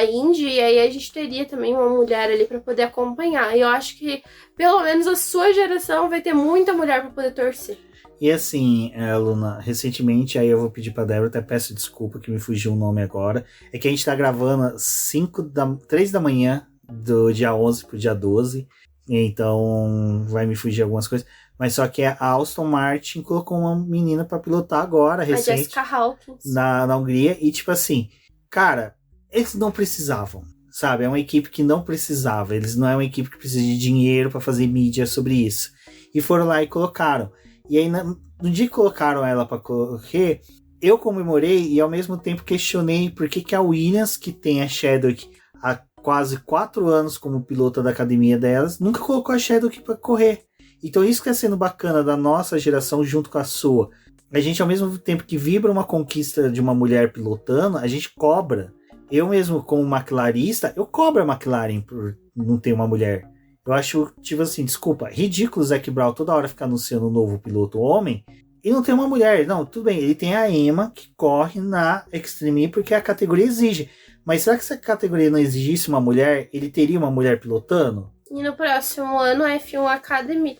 Indy, e aí a gente teria também uma mulher ali para poder acompanhar. E eu acho que pelo menos a sua geração vai ter muita mulher para poder torcer. E assim, Luna, recentemente, aí eu vou pedir pra Débora, até peço desculpa que me fugiu o nome agora, é que a gente tá gravando às 3 da manhã do dia 11 pro dia 12, então vai me fugir algumas coisas, mas só que a Aston Martin colocou uma menina pra pilotar agora, recente, a Jessica Hawkins. na Hungria, e tipo assim, cara, eles não precisavam, sabe? É uma equipe que não precisava, eles não é uma equipe que precisa de dinheiro pra fazer mídia sobre isso, e foram lá e colocaram. E aí, no dia que colocaram ela pra correr, eu comemorei e ao mesmo tempo questionei por que a Williams, que tem a Chadwick há quase 4 anos como pilota da academia delas, nunca colocou a Chadwick pra correr. Então isso que tá sendo bacana da nossa geração junto com a sua. A gente, ao mesmo tempo que vibra uma conquista de uma mulher pilotando, a gente cobra. Eu mesmo, como maquilarista, eu cobro a McLaren por não ter uma mulher. Eu acho, tipo assim, desculpa, ridículo o Zac Brown toda hora ficar anunciando um novo piloto homem e não tem uma mulher. Não, tudo bem, ele tem a Emma que corre na Extreme porque a categoria exige. Mas será que se a categoria não exigisse uma mulher, ele teria uma mulher pilotando? E no próximo ano a F1 Academy,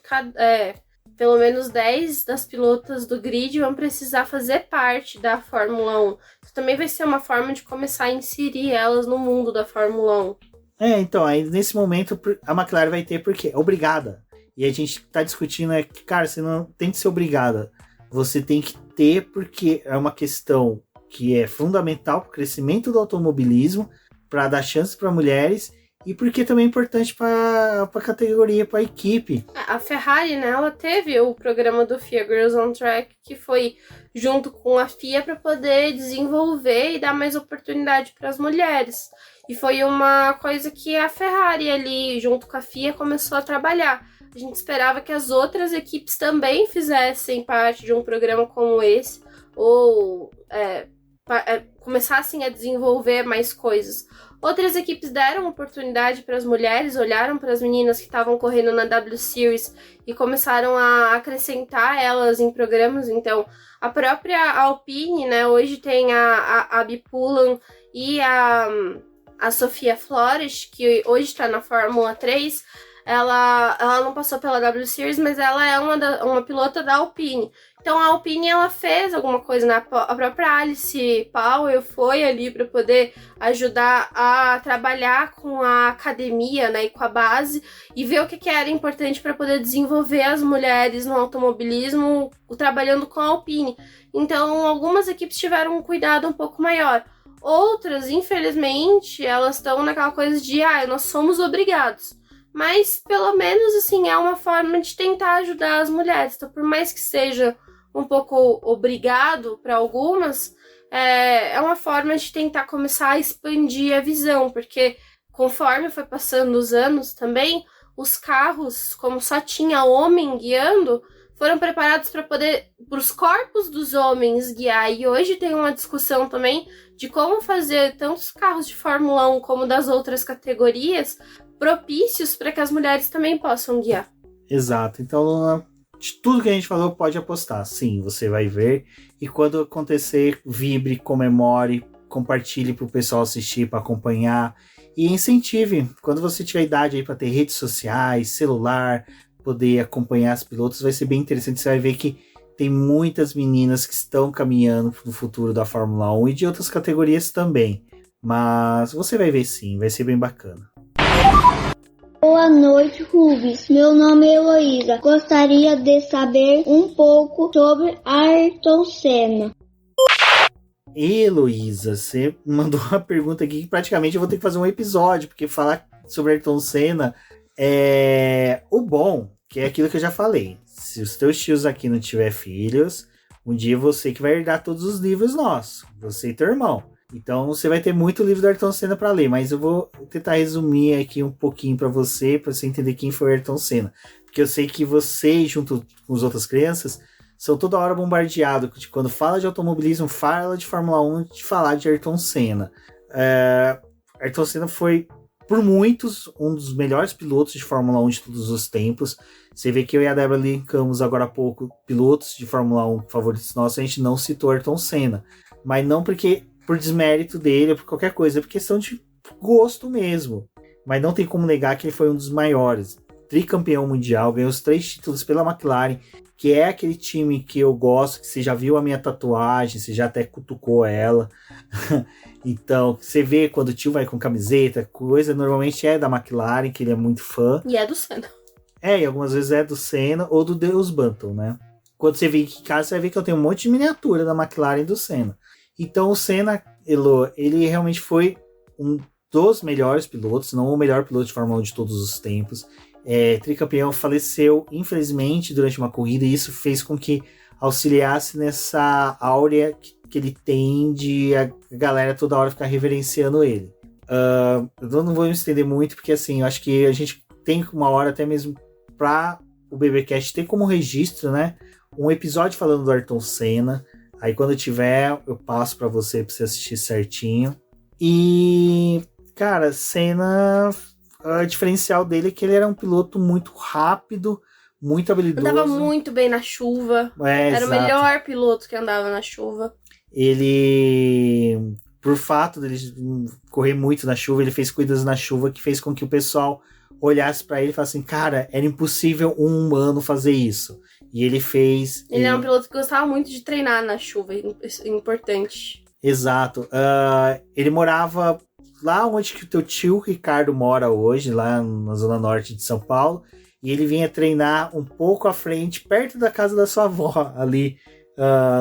pelo menos 10 das pilotas do grid vão precisar fazer parte da Fórmula 1. Isso também vai ser uma forma de começar a inserir elas no mundo da Fórmula 1. Então, aí nesse momento a McLaren vai ter porque é obrigada. E a gente tá discutindo que, cara, você não tem que ser obrigada. Você tem que ter porque é uma questão que é fundamental para o crescimento do automobilismo, para dar chances para mulheres e porque também é importante para a categoria, para a equipe. A Ferrari, né, ela teve o programa do FIA Girls on Track, que foi junto com a FIA para poder desenvolver e dar mais oportunidade para as mulheres. E foi uma coisa que a Ferrari ali, junto com a FIA, começou a trabalhar. A gente esperava que as outras equipes também fizessem parte de um programa como esse, ou começassem a desenvolver mais coisas. Outras equipes deram oportunidade para as mulheres, olharam para as meninas que estavam correndo na W Series e começaram a acrescentar elas em programas. Então, a própria Alpine, né, hoje tem a Abby Pullen e a Sofia Flores, que hoje está na Fórmula 3, ela não passou pela W Series, mas ela é uma pilota da Alpine. Então a Alpine, ela fez alguma coisa, né? A própria Alice Powell foi ali para poder ajudar a trabalhar com a academia, né, e com a base, e ver o que era importante para poder desenvolver as mulheres no automobilismo trabalhando com a Alpine. Então algumas equipes tiveram um cuidado um pouco maior. Outras, infelizmente, elas estão naquela coisa de nós somos obrigados. Mas, pelo menos, assim, é uma forma de tentar ajudar as mulheres. Então, por mais que seja um pouco obrigado para algumas, é uma forma de tentar começar a expandir a visão. Porque, conforme foi passando os anos também, os carros, como só tinha homem guiando, foram preparados para os corpos dos homens guiar. E hoje tem uma discussão também de como fazer tanto os carros de Fórmula 1 como das outras categorias propícios para que as mulheres também possam guiar. Exato. Então, de tudo que a gente falou, pode apostar. Sim, você vai ver. E quando acontecer, vibre, comemore, compartilhe para o pessoal assistir, para acompanhar. E incentive. Quando você tiver idade aí para ter redes sociais, celular, poder acompanhar os pilotos, vai ser bem interessante. Você vai ver que tem muitas meninas que estão caminhando para o futuro da Fórmula 1 e de outras categorias também. Mas você vai ver sim, vai ser bem bacana. Boa noite, Rubens. Meu nome é Heloísa. Gostaria de saber um pouco sobre Ayrton Senna. Heloísa, você mandou uma pergunta aqui que praticamente eu vou ter que fazer um episódio, porque falar sobre Ayrton Senna é o bom, que é aquilo que eu já falei. Se os teus tios aqui não tiver filhos, um dia você que vai herdar todos os livros nossos, você e teu irmão. Então você vai ter muito livro do Ayrton Senna para ler, mas eu vou tentar resumir aqui um pouquinho para você entender quem foi o Ayrton Senna. Porque eu sei que você, junto com as outras crianças, são toda hora bombardeados de quando fala de automobilismo, fala de Fórmula 1, de falar de Ayrton Senna. Ayrton Senna foi por muitos, um dos melhores pilotos de Fórmula 1 de todos os tempos. Você vê que eu e a Débora linkamos agora há pouco pilotos de Fórmula 1 favoritos nossos, a gente não citou Ayrton Senna. Mas não porque por desmérito dele ou por qualquer coisa, é por questão de gosto mesmo. Mas não tem como negar que ele foi um dos maiores. Tricampeão mundial, ganhou os 3 títulos pela McLaren, que é aquele time que eu gosto, que você já viu a minha tatuagem, você já até cutucou ela. Então, você vê quando o tio vai com camiseta, coisa normalmente é da McLaren, que ele é muito fã. E é do Senna. E algumas vezes é do Senna ou do Deus Button, né? Quando você vem aqui em casa, você vai ver que eu tenho um monte de miniatura da McLaren e do Senna. Então o Senna, ele realmente foi um dos melhores pilotos, não o melhor piloto de Fórmula 1 de todos os tempos. Tricampeão, faleceu infelizmente durante uma corrida, e isso fez com que auxiliasse nessa áurea que ele tem de a galera toda hora ficar reverenciando ele. Eu não vou me estender muito, porque assim, eu acho que a gente tem uma hora até mesmo para o BBcast ter como registro, né, um episódio falando do Ayrton Senna. Aí quando tiver, eu passo para você assistir certinho. E, cara, Senna, o diferencial dele é que ele era um piloto muito rápido, muito habilidoso. Andava muito bem na chuva. Era exato. O melhor piloto que andava na chuva. Ele, por fato dele correr muito na chuva, ele fez corridas na chuva que fez com que o pessoal olhasse para ele e falasse assim, cara, era impossível um humano fazer isso. E ele fez... Ele era um piloto que gostava muito de treinar na chuva, importante. Exato. Ele morava lá onde que o teu tio Ricardo mora hoje, lá na zona norte de São Paulo, e ele vinha treinar um pouco à frente, perto da casa da sua avó, ali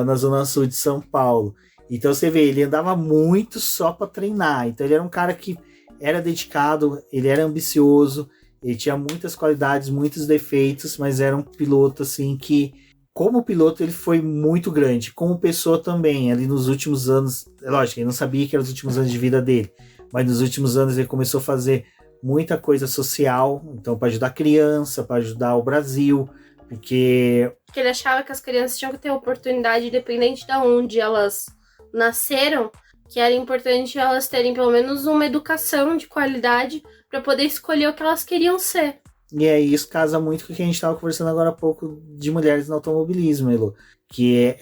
na zona sul de São Paulo. Então você vê, ele andava muito só para treinar. Então ele era um cara que era dedicado, ele era ambicioso, ele tinha muitas qualidades, muitos defeitos, mas era um piloto assim que, como piloto, ele foi muito grande. Como pessoa também, ali nos últimos anos, lógico, ele não sabia que eram os últimos anos de vida dele, mas nos últimos anos ele começou a fazer muita coisa social, então para ajudar a criança, para ajudar o Brasil, porque ele achava que as crianças tinham que ter oportunidade, independente de onde elas nasceram, que era importante elas terem pelo menos uma educação de qualidade para poder escolher o que elas queriam ser. E aí isso casa muito com o que a gente estava conversando agora há pouco de mulheres no automobilismo, Elo, que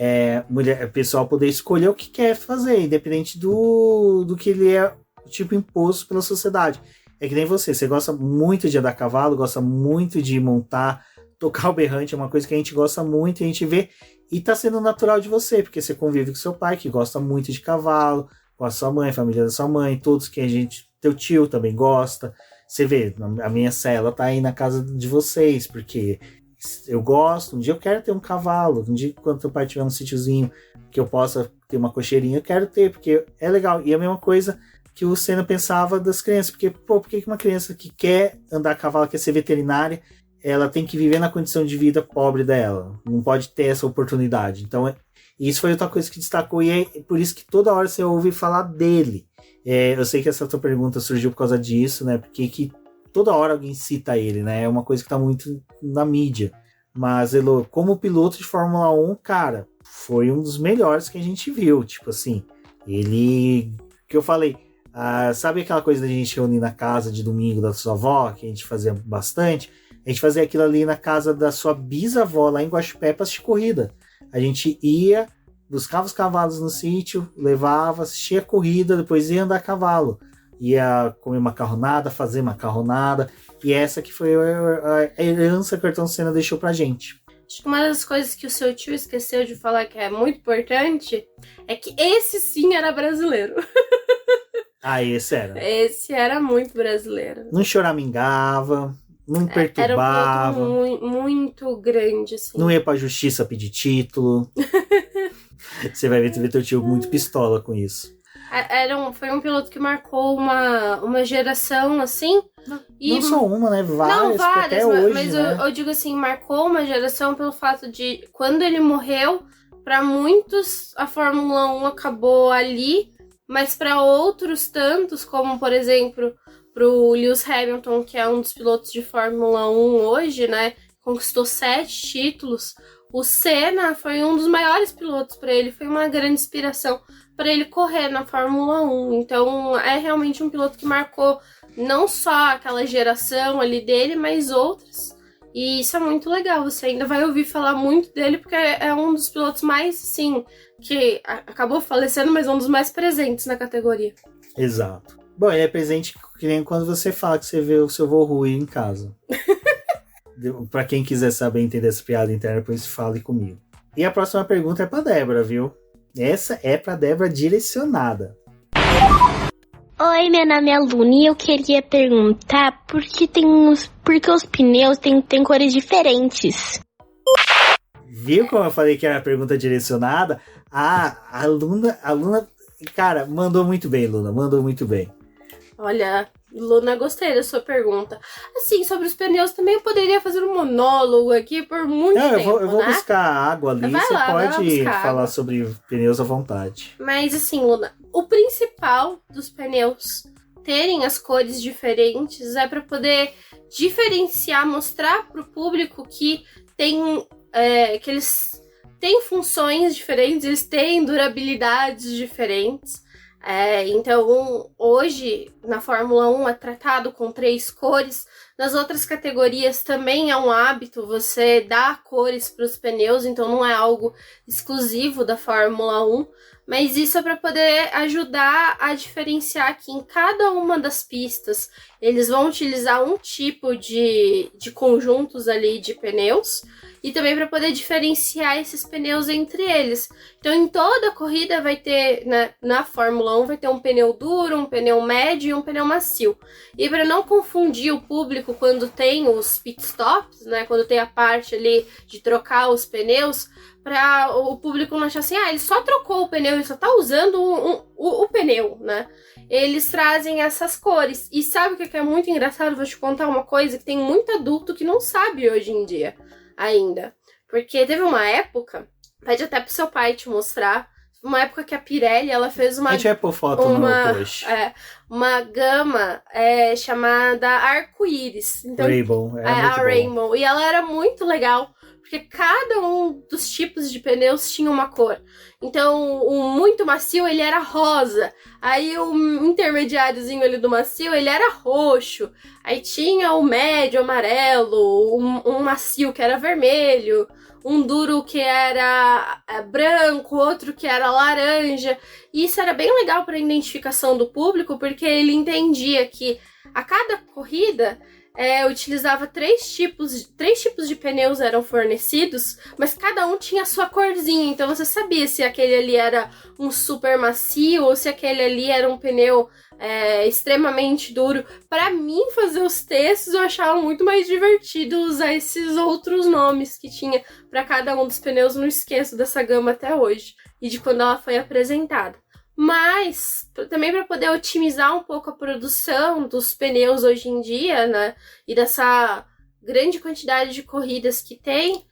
o pessoal poder escolher o que quer fazer, independente do que ele é tipo imposto pela sociedade. É que nem você gosta muito de andar a cavalo, gosta muito de montar, tocar o berrante, é uma coisa que a gente gosta muito, e a gente vê, e tá sendo natural de você, porque você convive com seu pai, que gosta muito de cavalo, com a sua mãe, a família da sua mãe, todos que teu tio também gosta. Você vê, a minha cela tá aí na casa de vocês, porque eu gosto, um dia eu quero ter um cavalo, um dia quando teu pai tiver um sítiozinho que eu possa ter uma cocheirinha, eu quero ter, porque é legal. E a mesma coisa que o Senna pensava das crianças, porque, por que uma criança que quer andar a cavalo, quer ser veterinária, ela tem que viver na condição de vida pobre dela, não pode ter essa oportunidade. Então, isso foi outra coisa que destacou, e é por isso que toda hora você ouve falar dele. Eu sei que essa tua pergunta surgiu por causa disso, né? Porque que toda hora alguém cita ele, né? É uma coisa que tá muito na mídia. Mas, Elo, como piloto de Fórmula 1, cara, foi um dos melhores que a gente viu. Tipo assim, ele... que eu falei, sabe aquela coisa da gente reunir na casa de domingo da sua avó, que a gente fazia bastante? A gente fazia aquilo ali na casa da sua bisavó, lá em Guaxupé, pra assistir corrida. A gente ia, buscava os cavalos no sítio, levava, assistia a corrida, depois ia andar a cavalo. Ia comer macarronada, fazer macarronada. E essa que foi a herança que o Ayrton Senna deixou pra gente. Acho que uma das coisas que o seu tio esqueceu de falar que é muito importante é que esse sim era brasileiro. Esse era. Esse era muito brasileiro. Não choramingava, não perturbava. Era um piloto muito grande, assim. Não ia pra justiça pedir título. Você vai ver teu tio muito pistola com isso. Foi um piloto que marcou uma geração, assim. Não só uma, né? Várias até hoje, mas né? eu digo assim, marcou uma geração pelo fato de, quando ele morreu, para muitos a Fórmula 1 acabou ali, mas para outros tantos, como por exemplo, pro Lewis Hamilton, que é um dos pilotos de Fórmula 1 hoje, né? Conquistou 7 títulos. o Senna foi um dos maiores pilotos para ele, foi uma grande inspiração para ele correr na Fórmula 1. Então é realmente um piloto que marcou não só aquela geração ali dele, mas outras. E isso é muito legal, você ainda vai ouvir falar muito dele, porque é um dos pilotos mais, assim, que acabou falecendo, mas um dos mais presentes na categoria. Exato. Bom, ele é presente que nem quando você fala que você vê o seu vô Rui em casa. Pra quem quiser saber entender essa piada interna, depois fale comigo. E a próxima pergunta é pra Débora, viu? Essa é pra Débora direcionada. Oi, meu nome é Luna e eu queria perguntar por que os pneus têm cores diferentes. Viu como eu falei que era a pergunta direcionada? A Luna, cara, mandou muito bem, Luna, mandou muito bem. Olha, Luna, gostei da sua pergunta. Assim, sobre os pneus também eu poderia fazer um monólogo aqui por muito tempo, eu vou né? buscar água ali, Vai você lá, pode falar água. sobre pneus à vontade. Mas assim, Luna, o principal dos pneus terem as cores diferentes é para poder diferenciar, mostrar para o público que que eles têm funções diferentes, eles têm durabilidades diferentes. Então, hoje, na Fórmula 1 é tratado com 3 cores. Nas outras categorias também é um hábito você dar cores para os pneus, então não é algo exclusivo da Fórmula 1. Mas isso é para poder ajudar a diferenciar que em cada uma das pistas eles vão utilizar um tipo de conjuntos ali de pneus e também para poder diferenciar esses pneus entre eles. Então, em toda a corrida vai ter, na Fórmula 1, vai ter um pneu duro, um pneu médio e um pneu macio. E para não confundir o público quando tem os pitstops, né, quando tem a parte ali de trocar os pneus, para o público não achar assim, ele só trocou o pneu, ele só tá usando o pneu, né? Eles trazem essas cores. E sabe o que é muito engraçado? Vou te contar uma coisa que tem muito adulto que não sabe hoje em dia ainda. Porque teve uma época, pede até pro seu pai te mostrar, uma época que a Pirelli, ela fez uma... A gente vai pôr foto no post. Uma gama chamada Arco-Íris. Então, Rainbow. A Rainbow. E ela era muito legal, porque cada um dos tipos de pneus tinha uma cor. Então, o muito macio, ele era rosa. Aí, o intermediáriozinho ali do macio, ele era roxo. Aí, tinha o médio amarelo, um macio que era vermelho, um duro que era branco, outro que era laranja. E isso era bem legal para a identificação do público, porque ele entendia que a cada corrida... utilizava 3 tipos de pneus eram fornecidos, mas cada um tinha a sua corzinha, então você sabia se aquele ali era um super macio ou se aquele ali era um pneu extremamente duro. Para mim, fazer os testes eu achava muito mais divertido usar esses outros nomes que tinha para cada um dos pneus. Não esqueço dessa gama até hoje e de quando ela foi apresentada. Mas também para poder otimizar um pouco a produção dos pneus hoje em dia, né? E dessa grande quantidade de corridas que tem,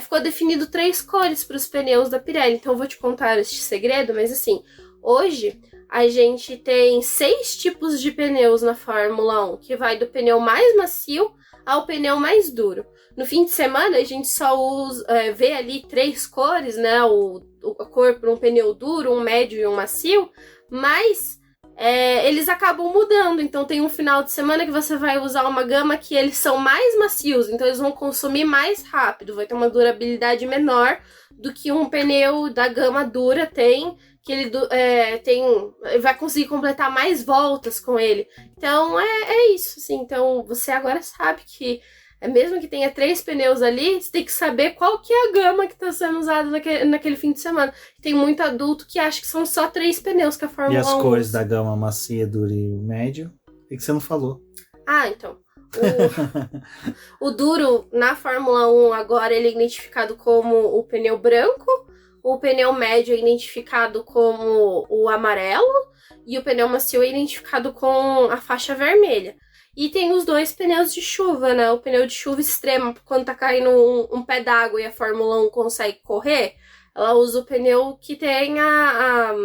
ficou definido 3 cores para os pneus da Pirelli. Então eu vou te contar este segredo, mas assim, hoje a gente tem 6 tipos de pneus na Fórmula 1, que vai do pneu mais macio ao pneu mais duro. No fim de semana a gente só vê ali 3 cores, né? A cor para um pneu duro, um médio e um macio, mas eles acabam mudando. Então tem um final de semana que você vai usar uma gama que eles são mais macios, então eles vão consumir mais rápido, vai ter uma durabilidade menor do que um pneu da gama dura tem, que ele vai conseguir completar mais voltas com ele. Então é isso, assim. Então você agora sabe que mesmo que tenha 3 pneus ali, você tem que saber qual que é a gama que está sendo usada naquele fim de semana. Tem muito adulto que acha que são só 3 pneus que a Fórmula 1 usa. E as cores da gama macia, duro e médio? O que você não falou? Então. O duro na Fórmula 1 agora ele é identificado como o pneu branco, o pneu médio é identificado como o amarelo e o pneu macio é identificado com a faixa vermelha. E tem os 2 pneus de chuva, né? O pneu de chuva extrema, quando tá caindo um pé d'água e a Fórmula 1 consegue correr, ela usa o pneu que tem a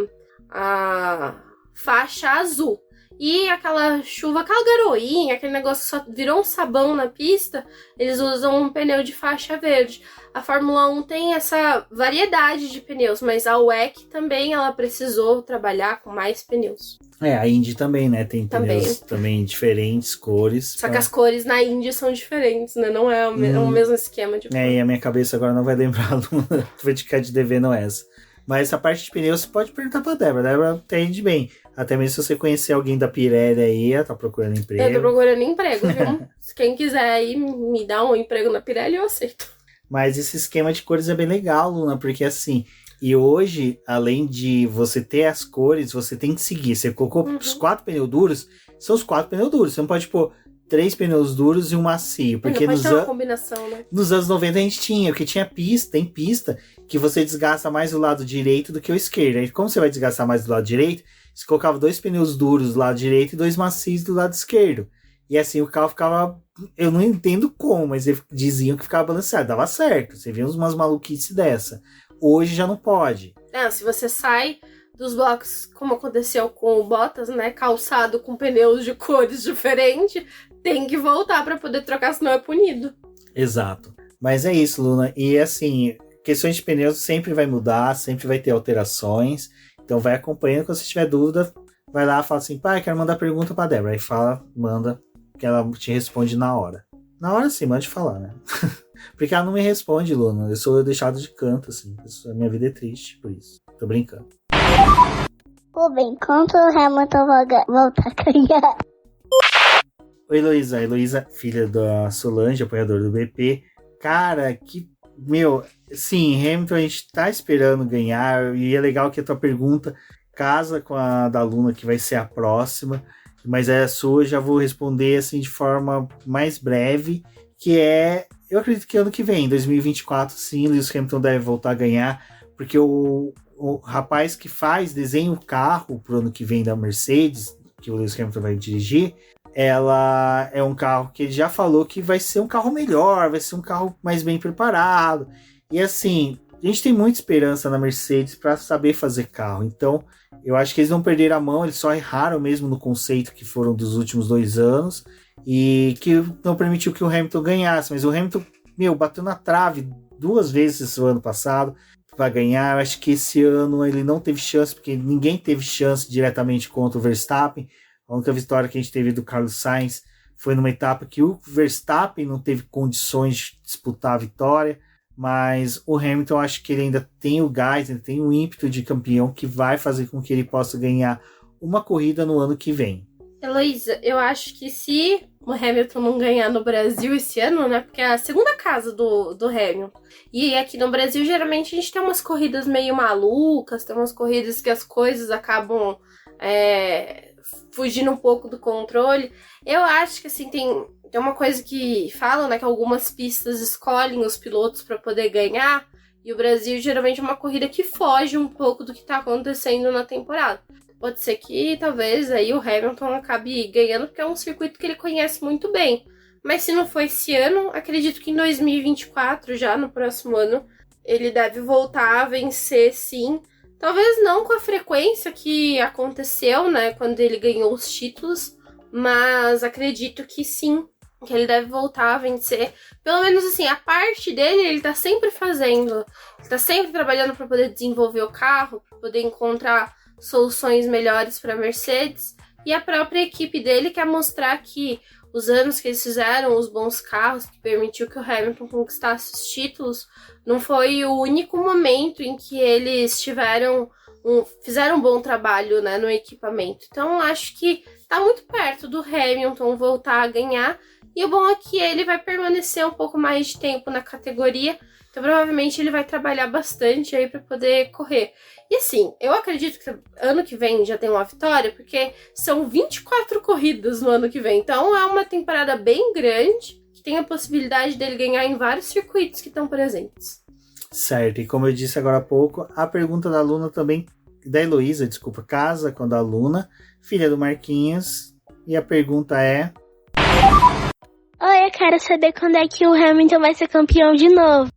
faixa azul. e aquela chuva, aquela garoinha, aquele negócio que só virou um sabão na pista, eles usam um pneu de faixa verde. A Fórmula 1 tem essa variedade de pneus, mas a WEC também ela precisou trabalhar com mais pneus. A Indy também, né? Tem pneus também diferentes, cores. Só que as cores na Indy são diferentes, né? Não é o mesmo esquema de cor. E a minha cabeça agora não vai lembrar, vou ficar de devendo essa. Mas essa parte de pneus você pode perguntar pra Débora. A Débora entende bem. Até mesmo se você conhecer alguém da Pirelli aí, ela tá procurando emprego. Eu tô procurando emprego, viu? Se quem quiser aí me dar um emprego na Pirelli, eu aceito. Mas esse esquema de cores é bem legal, Luna, porque assim... E hoje, além de você ter as cores, você tem que seguir. Você colocou os 4 pneus duros, são os 4 pneus duros. Você não pode pôr 3 pneus duros e um macio. Porque não pode ter uma combinação, né? Nos anos 90 a gente tinha, porque tinha tem pista que você desgasta mais o lado direito do que o esquerdo. Aí, como você vai desgastar mais do lado direito, você colocava 2 pneus duros do lado direito e 2 macios do lado esquerdo. E assim o carro ficava... Eu não entendo como, mas eles diziam que ficava balanceado. Dava certo. Você via umas maluquices dessa. Hoje já não pode. Se você sai dos blocos, como aconteceu com o Bottas, né? Calçado com pneus de cores diferentes, tem que voltar para poder trocar, senão é punido. Exato. Mas é isso, Luna. E assim, questões de pneus sempre vai mudar, sempre vai ter alterações. Então vai acompanhando. Quando você tiver dúvida, vai lá e fala assim, pai, quero mandar pergunta pra Débora. Aí fala, manda, que ela te responde na hora. Na hora sim, pode falar, né? Porque ela não me responde, Luna. Eu sou deixado de canto, assim. A minha vida é triste por isso. Tô brincando. Bem, quanto o Hamilton voltar a ganhar? Oi, Heloísa. Heloísa, filha da Solange, apoiadora do BP. Cara, que... sim, Hamilton a gente tá esperando ganhar. E é legal que a tua pergunta casa com a da Luna, que vai ser a próxima. Mas a sua eu já vou responder, assim, de forma mais breve. Que é... Eu acredito que ano que vem, 2024, sim, Lewis Hamilton deve voltar a ganhar, porque o rapaz que desenha o carro pro ano que vem da Mercedes, que o Lewis Hamilton vai dirigir, ela é um carro que ele já falou que vai ser um carro melhor, vai ser um carro mais bem preparado. E assim, a gente tem muita esperança na Mercedes para saber fazer carro. Então, eu acho que eles não perderam a mão, eles só erraram mesmo no conceito que foram dos últimos 2 anos. E que não permitiu que o Hamilton ganhasse. Mas o Hamilton, bateu na trave 2 vezes no ano passado para ganhar. Eu acho que esse ano ele não teve chance, porque ninguém teve chance diretamente contra o Verstappen. A única vitória que a gente teve do Carlos Sainz foi numa etapa que o Verstappen não teve condições de disputar a vitória. Mas o Hamilton, eu acho que ele ainda tem o gás, ainda tem o ímpeto de campeão que vai fazer com que ele possa ganhar uma corrida no ano que vem. Heloísa, eu acho que se o Hamilton não ganhar no Brasil esse ano, né? Porque é a segunda casa do Hamilton. E aqui no Brasil, geralmente, a gente tem umas corridas meio malucas, tem umas corridas que as coisas acabam fugindo um pouco do controle. Eu acho que, assim, tem uma coisa que falam, né? Que algumas pistas escolhem os pilotos para poder ganhar. E o Brasil, geralmente, é uma corrida que foge um pouco do que tá acontecendo na temporada. Pode ser que talvez aí o Hamilton acabe ganhando, porque é um circuito que ele conhece muito bem. Mas se não for esse ano, acredito que em 2024, já no próximo ano, ele deve voltar a vencer, sim. Talvez não com a frequência que aconteceu, né, quando ele ganhou os títulos, mas acredito que sim, que ele deve voltar a vencer. Pelo menos assim, a parte dele ele tá sempre fazendo. Ele tá sempre trabalhando para poder desenvolver o carro, para poder encontrar soluções melhores para a Mercedes, e a própria equipe dele quer mostrar que os anos que eles fizeram, os bons carros que permitiu que o Hamilton conquistasse os títulos, não foi o único momento em que eles fizeram um bom trabalho, né, no equipamento. Então acho que tá muito perto do Hamilton voltar a ganhar, e o bom é que ele vai permanecer um pouco mais de tempo na categoria, então provavelmente ele vai trabalhar bastante aí para poder correr. E assim, eu acredito que ano que vem já tem uma vitória, porque são 24 corridas no ano que vem. Então é uma temporada bem grande, que tem a possibilidade dele ganhar em vários circuitos que estão presentes. Certo, e como eu disse agora há pouco, a pergunta da Luna também, da Heloísa, desculpa, casa com a da Luna, filha do Marquinhos. E a pergunta é... Oi, eu quero saber quando é que o Hamilton vai ser campeão de novo.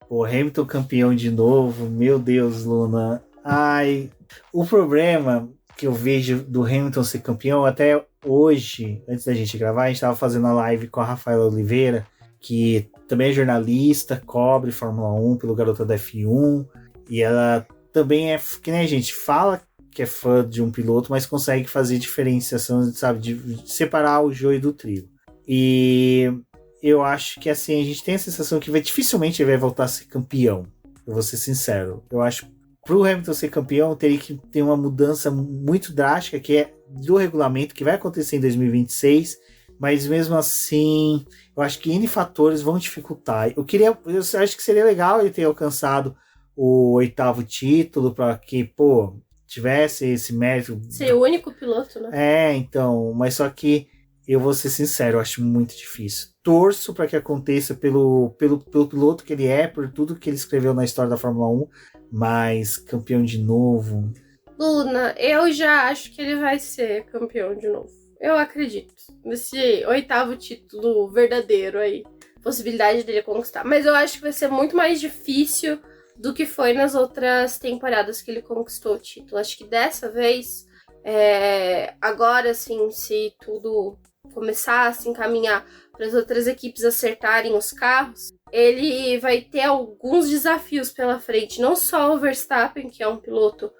Pô, Hamilton campeão de novo, meu Deus, Luna. Ai, o problema que eu vejo do Hamilton ser campeão, até hoje, antes da gente gravar, a gente estava fazendo a live com a Rafaela Oliveira, que também é jornalista, cobre Fórmula 1 pelo Garota da F1, e ela também é, que nem a gente fala que é fã de um piloto, mas consegue fazer diferenciação, sabe, de separar o joio do trigo. E eu acho que assim, a gente tem a sensação que dificilmente ele vai voltar a ser campeão. Eu vou ser sincero. Eu acho que pro Hamilton ser campeão, teria que ter uma mudança muito drástica, que é do regulamento, que vai acontecer em 2026, mas mesmo assim, eu acho que N fatores vão dificultar. Eu acho que seria legal ele ter alcançado o 8º título, para que, tivesse esse mérito. Ser o único piloto, né? Então, mas só que eu vou ser sincero, eu acho muito difícil. Torço para que aconteça pelo piloto que ele é, por tudo que ele escreveu na história da Fórmula 1, mas campeão de novo. Luna, eu já acho que ele vai ser campeão de novo. Eu acredito. Nesse 8º título verdadeiro aí. Possibilidade dele conquistar. Mas eu acho que vai ser muito mais difícil do que foi nas outras temporadas que ele conquistou o título. Acho que dessa vez, agora sim, se tudo começar a se encaminhar para as outras equipes acertarem os carros, ele vai ter alguns desafios pela frente. Não só o Verstappen, que é um piloto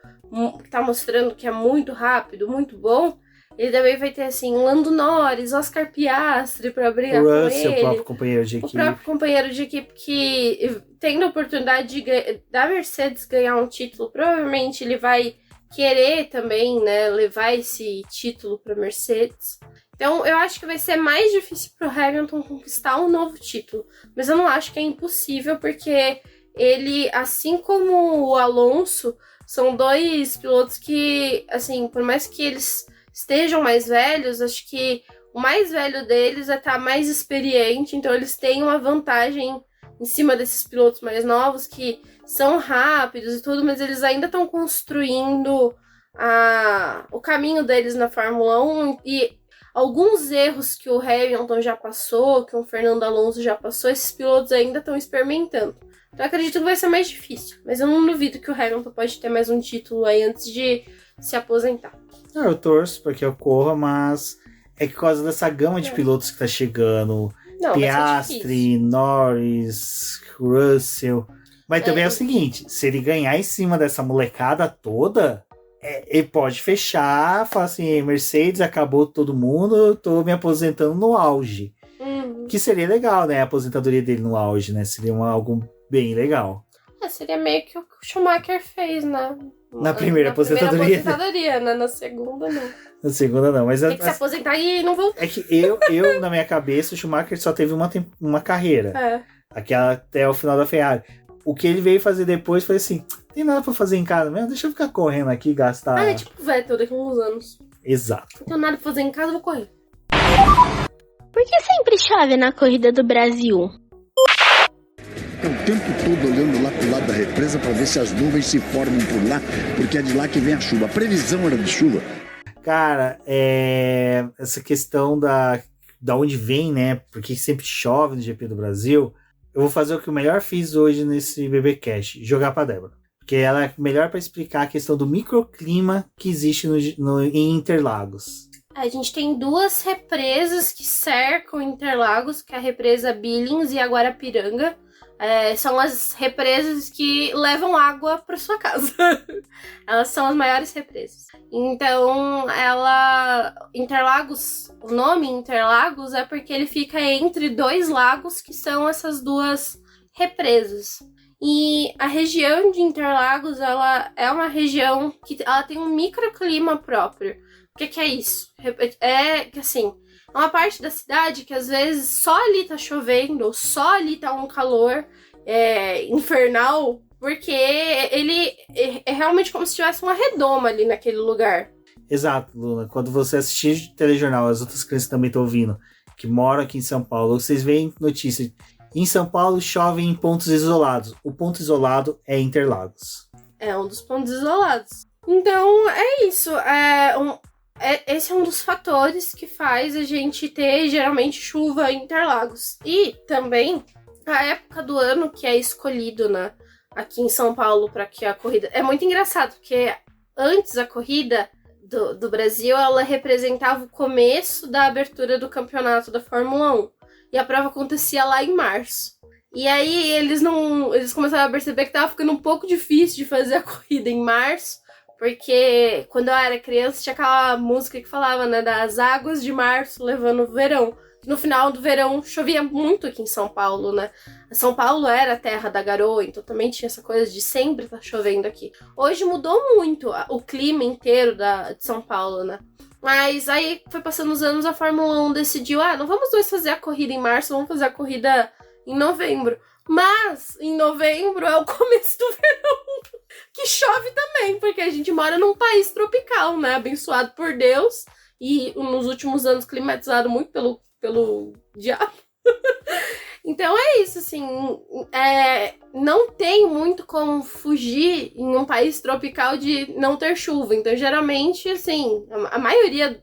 que está mostrando que é muito rápido, muito bom. Ele também vai ter, assim, Lando Norris, Oscar Piastri para brigar com ele. O próprio companheiro de equipe. O próprio companheiro de equipe que, tendo a oportunidade da Mercedes ganhar um título, provavelmente ele vai querer também, né, levar esse título para Mercedes. Então, eu acho que vai ser mais difícil pro Hamilton conquistar um novo título. Mas eu não acho que é impossível, porque ele, assim como o Alonso, são dois pilotos que, assim, por mais que eles estejam mais velhos, acho que o mais velho deles é estar mais experiente, então eles têm uma vantagem em cima desses pilotos mais novos, que são rápidos e tudo, mas eles ainda estão construindo o caminho deles na Fórmula 1, e alguns erros que o Hamilton já passou, que o Fernando Alonso já passou, esses pilotos ainda estão experimentando. Então eu acredito que vai ser mais difícil, mas eu não duvido que o Hamilton pode ter mais um título aí antes de se aposentar. Eu torço para que ocorra, mas é que por causa dessa gama de pilotos que tá chegando, Piastri, Norris, Russell, mas também é o seguinte, se ele ganhar em cima dessa molecada toda, ele pode fechar, falar assim, Mercedes, acabou todo mundo, eu tô me aposentando no auge. Que seria legal, né, a aposentadoria dele no auge, né, seria algo bem legal. Seria meio que o que o Schumacher fez, né? Na primeira aposentadoria. Né? Na segunda, não. Na segunda, não. Mas tem que se aposentar e não voltar. É que eu na minha cabeça, o Schumacher só teve uma carreira. Aquela até o final da Ferrari. O que ele veio fazer depois foi assim, tem nada pra fazer em casa mesmo, deixa eu ficar correndo aqui e gastar... é tipo Vettel daqui a uns anos. Exato. Não tenho nada pra fazer em casa, vou correr. Por que sempre chove na corrida do Brasil? O tempo todo olhando lá pro lado da represa para ver se as nuvens se formam por lá, porque é de lá que vem a chuva. A previsão era de chuva. Cara, essa questão da onde vem, né? Porque sempre chove no GP do Brasil. Eu vou fazer o que eu melhor fiz hoje nesse BBcast, jogar pra Débora. Porque ela é melhor para explicar a questão do microclima que existe em Interlagos. A gente tem duas represas que cercam Interlagos, que é a represa Billings e a Guarapiranga. São as represas que levam água para sua casa. Elas são as maiores represas. Então, Interlagos, o nome Interlagos é porque ele fica entre dois lagos, que são essas duas represas. E a região de Interlagos, ela é uma região que ela tem um microclima próprio. O que é isso? É que assim, é uma parte da cidade que às vezes só ali tá chovendo, ou só ali tá um calor infernal, porque ele é realmente como se tivesse uma redoma ali naquele lugar. Exato, Luna. Quando você assistir telejornal, as outras crianças também estão ouvindo, que moram aqui em São Paulo, vocês veem notícias. Em São Paulo chove em pontos isolados. O ponto isolado é Interlagos. É um dos pontos isolados. Então, é isso. Esse é um dos fatores que faz a gente ter, geralmente, chuva em Interlagos. E também, a época do ano que é escolhido, né, aqui em São Paulo para que a corrida... É muito engraçado, porque antes a corrida do Brasil, ela representava o começo da abertura do campeonato da Fórmula 1. E a prova acontecia lá em março. E aí eles começaram a perceber que tava ficando um pouco difícil de fazer a corrida em março, porque quando eu era criança tinha aquela música que falava, né, das águas de março levando o verão. No final do verão chovia muito aqui em São Paulo, né? São Paulo era a terra da garoa, então também tinha essa coisa de sempre estar chovendo aqui. Hoje mudou muito o clima inteiro de São Paulo, né? Mas aí foi passando os anos, a Fórmula 1 decidiu, não vamos dois fazer a corrida em março, vamos fazer a corrida em novembro. Mas em novembro é o começo do verão, que chove também, porque a gente mora num país tropical, né? Abençoado por Deus e nos últimos anos climatizado muito pelo diabo. Então é isso, assim, não tem muito como fugir em um país tropical de não ter chuva. Então, geralmente, assim, a maioria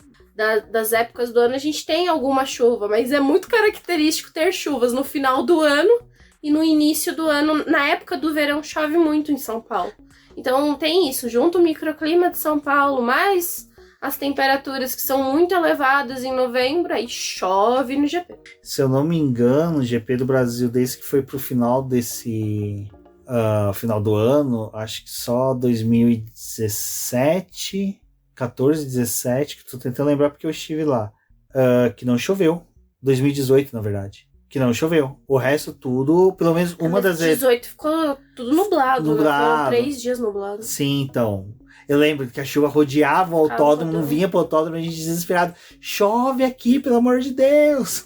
das épocas do ano a gente tem alguma chuva, mas é muito característico ter chuvas no final do ano e no início do ano. Na época do verão chove muito em São Paulo. Então tem isso, junto o microclima de São Paulo, mais as temperaturas que são muito elevadas em novembro, aí chove no GP. Se eu não me engano, o GP do Brasil, desde que foi pro final final do ano, acho que só 2017, 14, 17, que tô tentando lembrar porque eu estive lá, que não choveu. 2018, na verdade. Que não choveu. O resto tudo, pelo menos uma das vezes... 2018 ficou tudo nublado. Né? Foram 3 dias nublado. Sim, então... Eu lembro que a chuva rodeava o autódromo, não vinha pro autódromo, a gente desesperado. Chove aqui, pelo amor de Deus!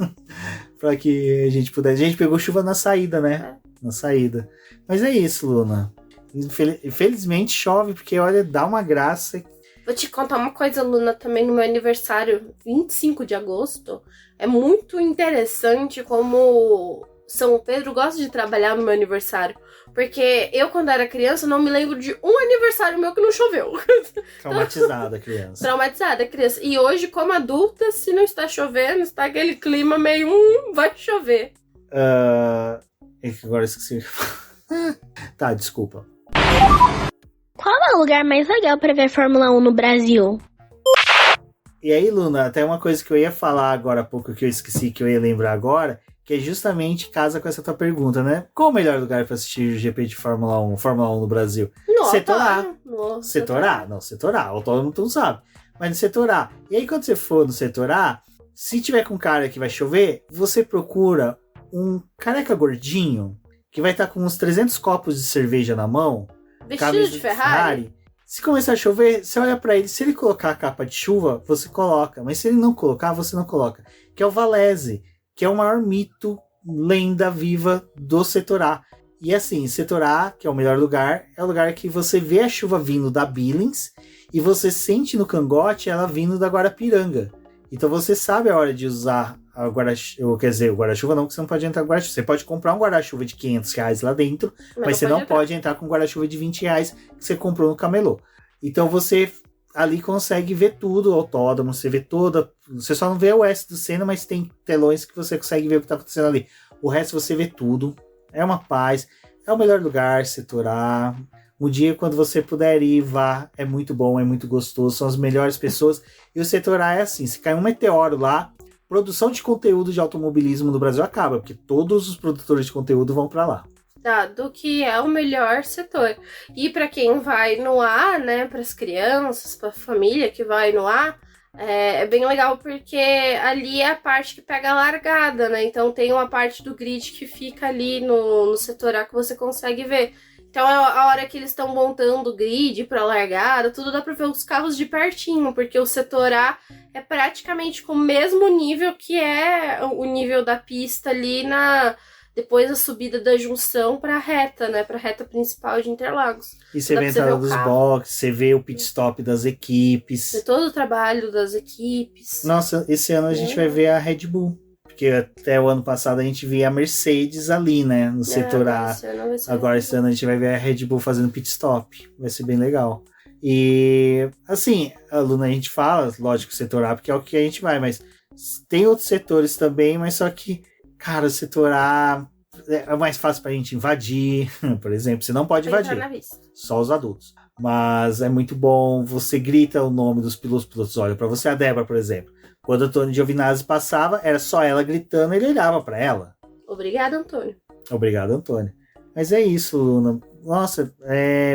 Pra que a gente pudesse... A gente pegou chuva na saída, né? Na saída. Mas é isso, Luna. Infelizmente chove, porque, olha, dá uma graça. Vou te contar uma coisa, Luna, também no meu aniversário, 25 de agosto. É muito interessante como São Pedro gosta de trabalhar no meu aniversário. Porque eu, quando era criança, não me lembro de um aniversário meu que não choveu. Traumatizada a criança. Traumatizada a criança. E hoje, como adulta, se não está chovendo, está aquele clima meio... vai chover. Agora eu esqueci. Tá, desculpa. Qual é o lugar mais legal pra ver Fórmula 1 no Brasil? E aí, Luna, até uma coisa que eu ia falar agora há pouco, que eu esqueci, que eu ia lembrar agora, que é justamente casa com essa tua pergunta, né? Qual o melhor lugar para assistir o GP de Fórmula 1 no Brasil? Setor A. Setor A. Não, Setor A. O autódromo tu não sabe. Mas no Setor A. E aí, quando você for no Setor A, se tiver com cara que vai chover, você procura um careca gordinho, que vai estar com uns 300 copos de cerveja na mão. Vestido de Ferrari. Se começar a chover, você olha pra ele. Se ele colocar a capa de chuva, você coloca. Mas se ele não colocar, você não coloca. Que é o Valese, que é o maior mito, lenda viva do Setor A. E assim, Setor A, que é o melhor lugar, é o lugar que você vê a chuva vindo da Billings e você sente no cangote ela vindo da Guarapiranga. Então você sabe a hora de usar o guarda-chuva. Quer dizer, o guarda-chuva não, porque você não pode entrar com guarda-chuva. Você pode comprar um guarda-chuva de R$500 lá dentro, mas você não pode entrar com um guarda-chuva de R$20 que você comprou no camelô. Então você ali consegue ver tudo, o autódromo, você vê toda... Você só não vê o S do Senna, mas tem telões que você consegue ver o que está acontecendo ali. O resto você vê tudo. É uma paz. É o melhor lugar, Setor A. Um dia, quando você puder ir, vá. É muito bom, é muito gostoso. São as melhores pessoas. E o Setor A é assim, se cair um meteoro lá, produção de conteúdo de automobilismo no Brasil acaba, porque todos os produtores de conteúdo vão para lá. Do que é o melhor setor. E para quem vai no A, né, para as crianças, para a família que vai no A, é bem legal porque ali é a parte que pega a largada, né? Então tem uma parte do grid que fica ali no setor A que você consegue ver. Então a hora que eles estão montando o grid para largada, tudo dá para ver os carros de pertinho, porque o setor A é praticamente com o mesmo nível que é o nível da pista ali depois da subida da junção para a reta, né? Para a reta principal de Interlagos. E você vê a entrada dos boxes, você vê o pit stop das equipes. Vê todo o trabalho das equipes. Nossa, esse ano a gente vai ver a Red Bull. Porque até o ano passado a gente via a Mercedes ali, né? No setor A. Agora esse ano a gente vai ver a Red Bull fazendo pit stop. Vai ser bem legal. E, assim, a Luna, a gente fala, lógico, setor A, porque é o que a gente vai, mas tem outros setores também, mas só que, cara, o setor A é mais fácil pra gente invadir, por exemplo. Você não pode invadir. Só os adultos. Mas é muito bom, você grita o nome dos pilotos olham pra você. A Débora, por exemplo, quando a Tony Giovinazzi passava, era só ela gritando e ele olhava pra ela. Obrigada, Antônio. Obrigado, Antônio. Mas é isso, Luna. Nossa,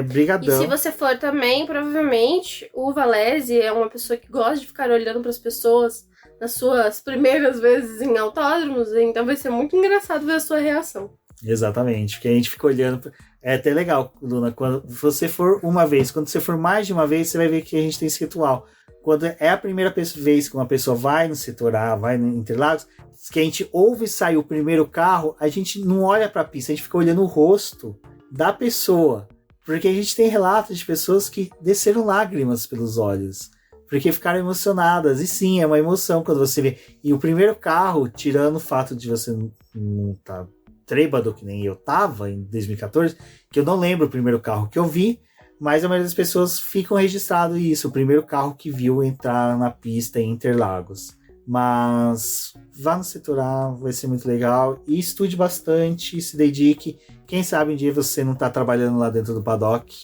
brigadão. E se você for também, provavelmente, o Valese é uma pessoa que gosta de ficar olhando pras pessoas nas suas primeiras vezes em autódromos, então vai ser muito engraçado ver a sua reação. Exatamente, porque a gente fica olhando. É até legal, Luna, quando você for uma vez, quando você for mais de uma vez, você vai ver que a gente tem esse ritual. Quando é a primeira vez que uma pessoa vai no setor A, vai no Interlagos, que a gente ouve sair o primeiro carro, a gente não olha para a pista, a gente fica olhando o rosto da pessoa. Porque a gente tem relatos de pessoas que desceram lágrimas pelos olhos, porque ficaram emocionadas. E sim, é uma emoção quando você vê. E o primeiro carro, tirando o fato de você não estar trêbado, que nem eu tava em 2014, que eu não lembro o primeiro carro que eu vi, mas a maioria das pessoas ficam registrado isso, o primeiro carro que viu entrar na pista em Interlagos. Mas vá no setor A, vai ser muito legal, e estude bastante, se dedique. Quem sabe um dia você não está trabalhando lá dentro do paddock,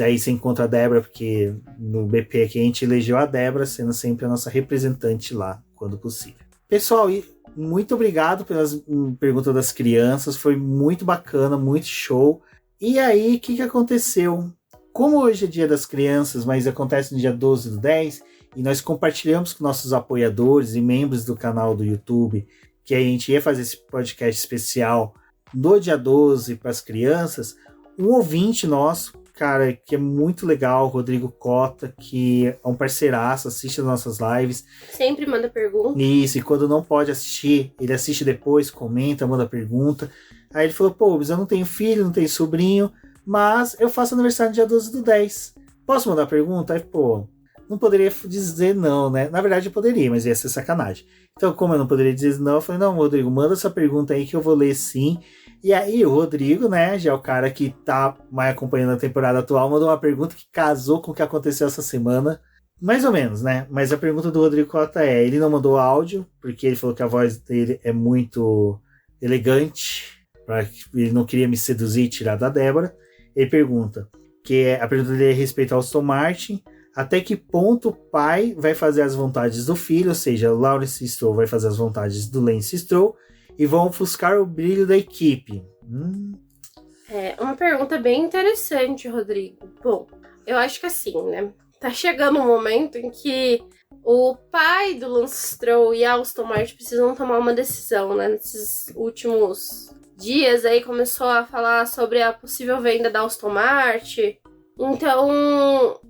aí você encontra a Débora, porque no BP aqui a gente elegeu a Débora sendo sempre a nossa representante lá, quando possível. Pessoal, muito obrigado pelas perguntas das crianças, foi muito bacana, muito show. E aí, o que aconteceu? Como hoje é dia das crianças, mas acontece no dia 12/10, e nós compartilhamos com nossos apoiadores e membros do canal do YouTube que a gente ia fazer esse podcast especial no dia 12 para as crianças, um ouvinte nosso, cara, que é muito legal, Rodrigo Cota, que é um parceiraço, assiste as nossas lives. Sempre manda pergunta. Isso, e quando não pode assistir, ele assiste depois, comenta, manda pergunta. Aí ele falou, pô, mas eu não tenho filho, não tenho sobrinho, mas eu faço aniversário no dia 12/10. Posso mandar pergunta? Aí, pô, não poderia dizer não, né? Na verdade eu poderia, mas ia ser sacanagem. Então, como eu não poderia dizer não, eu falei, não, Rodrigo, manda essa pergunta aí que eu vou ler sim. E aí o Rodrigo, né, já é o cara que tá mais acompanhando a temporada atual, mandou uma pergunta que casou com o que aconteceu essa semana. Mais ou menos, né? Mas a pergunta do Rodrigo Cota ele não mandou áudio, porque ele falou que a voz dele é muito elegante, ele não queria me seduzir e tirar da Débora. Ele pergunta, a pergunta dele é a respeito ao Aston Martin, até que ponto o pai vai fazer as vontades do filho, ou seja, o Lawrence Stroll vai fazer as vontades do Lance Stroll, e vão ofuscar o brilho da equipe. É uma pergunta bem interessante, Rodrigo. Bom, eu acho que assim, né? Tá chegando um momento em que o pai do Lance Stroll e a Aston Martin precisam tomar uma decisão, né? Nesses últimos dias aí começou a falar sobre a possível venda da Aston Martin. Então,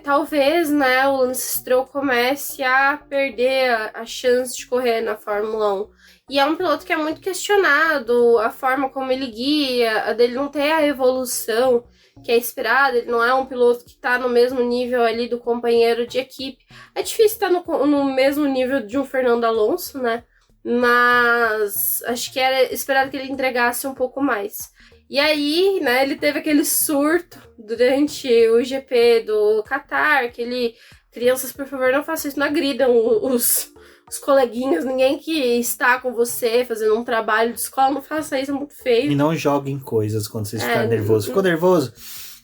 talvez, né, o Lance Stroll comece a perder a chance de correr na Fórmula 1. E é um piloto que é muito questionado, a forma como ele guia, a dele não ter a evolução que é esperada, ele não é um piloto que tá no mesmo nível ali do companheiro de equipe. É difícil estar no mesmo nível de um Fernando Alonso, né? Mas acho que era esperado que ele entregasse um pouco mais. E aí, né, ele teve aquele surto durante o GP do Qatar, que ele... Crianças, por favor, não façam isso, não agridam os coleguinhas, ninguém que está com você fazendo um trabalho de escola, não faça isso, é muito feio. E não joguem coisas quando vocês ficarem nervosos. Ficou nervoso?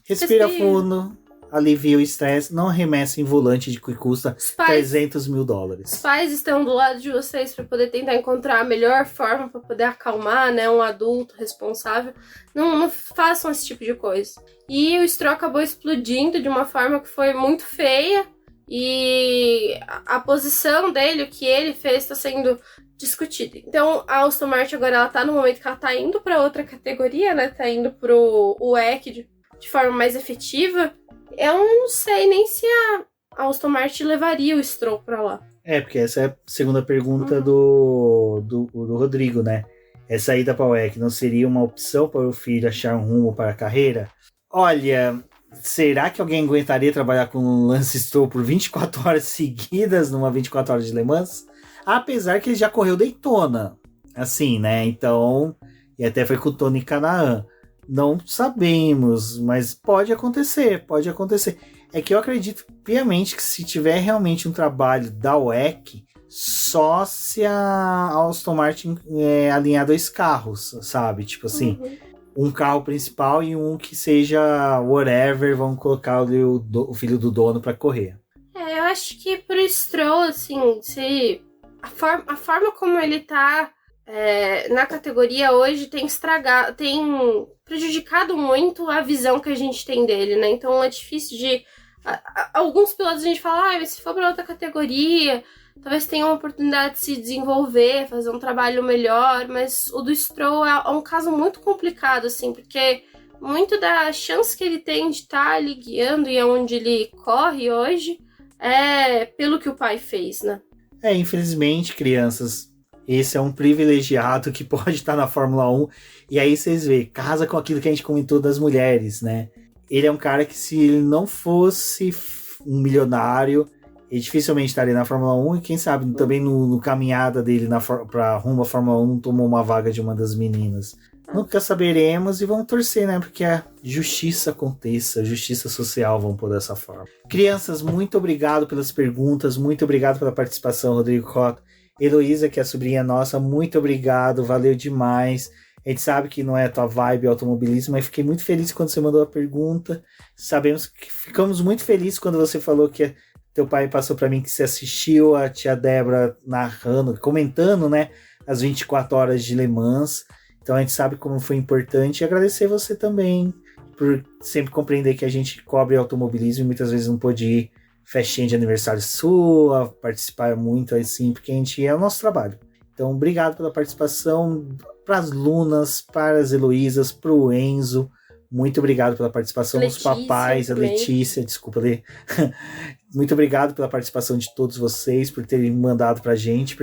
Respira fundo, alivia o estresse, não arremessa em volante que custa $300 mil. Os pais estão do lado de vocês para poder tentar encontrar a melhor forma para poder acalmar, né, um adulto responsável. Não façam esse tipo de coisa. E o Stroll acabou explodindo de uma forma que foi muito feia. E a posição dele, o que ele fez, está sendo discutida. Então, a Aston Martin agora ela tá no momento que ela tá indo para outra categoria, né? Tá indo pro WEC de forma mais efetiva. Eu não sei nem se a Aston Martin levaria o Stroll para lá. Porque essa é a segunda pergunta do Rodrigo, né? Essa ida para o WEC não seria uma opção para o filho achar um rumo para a carreira? Olha... Será que alguém aguentaria trabalhar com o Lance Stroll por 24 horas seguidas numa 24 horas de Le Mans? Apesar que ele já correu Daytona, assim, né? Então, e até foi com o Tony Kanaan. Não sabemos, mas pode acontecer. É que eu acredito piamente que se tiver realmente um trabalho da WEC, só se a Aston Martin alinhar dois carros, sabe? Tipo assim... um carro principal e um que seja whatever, vamos colocar o filho do dono para correr. Eu acho que pro Stroll, assim, a forma como ele tá na categoria hoje tem prejudicado muito a visão que a gente tem dele, né? Então é difícil de... alguns pilotos a gente fala, mas se for pra outra categoria, talvez tenha uma oportunidade de se desenvolver, fazer um trabalho melhor, mas o do Stroll é um caso muito complicado, assim, porque muito da chance que ele tem de estar ali guiando e onde ele corre hoje é pelo que o pai fez, né? Infelizmente, crianças, esse é um privilegiado que pode estar na Fórmula 1, e aí vocês veem, casa com aquilo que a gente comentou das mulheres, né? Ele é um cara que, se ele não fosse um milionário, ele dificilmente estaria na Fórmula 1, e quem sabe também no caminhada dele para rumo à Fórmula 1 tomou uma vaga de uma das meninas. Nunca saberemos, e vamos torcer, né? Porque a justiça aconteça, a justiça social, vamos pôr dessa forma. Crianças, muito obrigado pelas perguntas, muito obrigado pela participação, Rodrigo Cota. Heloísa, que é a sobrinha nossa, muito obrigado, valeu demais. A gente sabe que não é a tua vibe automobilismo, mas fiquei muito feliz quando você mandou a pergunta. Ficamos muito felizes quando você falou que teu pai passou para mim que você assistiu a tia Débora narrando, comentando, né, as 24 horas de Le Mans. Então a gente sabe como foi importante, e agradecer você também por sempre compreender que a gente cobre automobilismo e muitas vezes não pôde ir festinha de aniversário sua, participar muito assim, porque é o nosso trabalho. Então, obrigado pela participação, para as Lunas, para as Heloísas, para o Enzo, muito obrigado pela participação, os papais, também. A Letícia, desculpa, Lê. Muito obrigado pela participação de todos vocês, por terem mandado pra gente.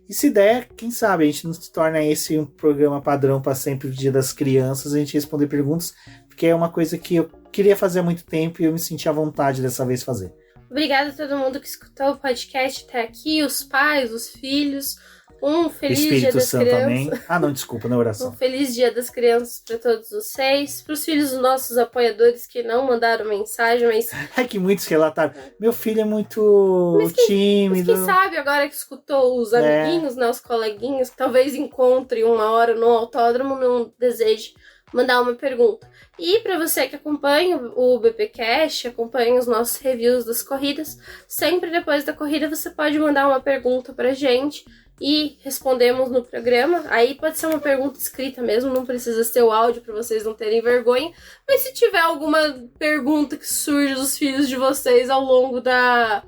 E se der, quem sabe, a gente não se torna esse um programa padrão para sempre o Dia das Crianças, a gente responder perguntas, porque é uma coisa que eu queria fazer há muito tempo e eu me senti à vontade dessa vez fazer. Obrigada a todo mundo que escutou o podcast até aqui, os pais, os filhos. Um feliz Dia das Crianças. Também. Não, desculpa, na oração. Um feliz Dia das Crianças para todos vocês. Para os filhos dos nossos apoiadores que não mandaram mensagem, mas... É que muitos relataram. Meu filho é muito tímido. Mas quem sabe agora que escutou os amiguinhos, né, os coleguinhas, que talvez encontre uma hora no autódromo, não deseje mandar uma pergunta. E para você que acompanha o BPcast, acompanha os nossos reviews das corridas, sempre depois da corrida você pode mandar uma pergunta pra gente e respondemos no programa. Aí pode ser uma pergunta escrita mesmo, não precisa ser o áudio para vocês não terem vergonha. Mas se tiver alguma pergunta que surge dos filhos de vocês ao longo da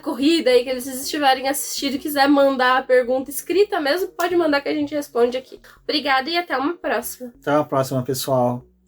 corrida aí que eles estiverem assistindo e quiser mandar a pergunta escrita mesmo, pode mandar que a gente responde aqui. Obrigada e até uma próxima. Até uma próxima, pessoal.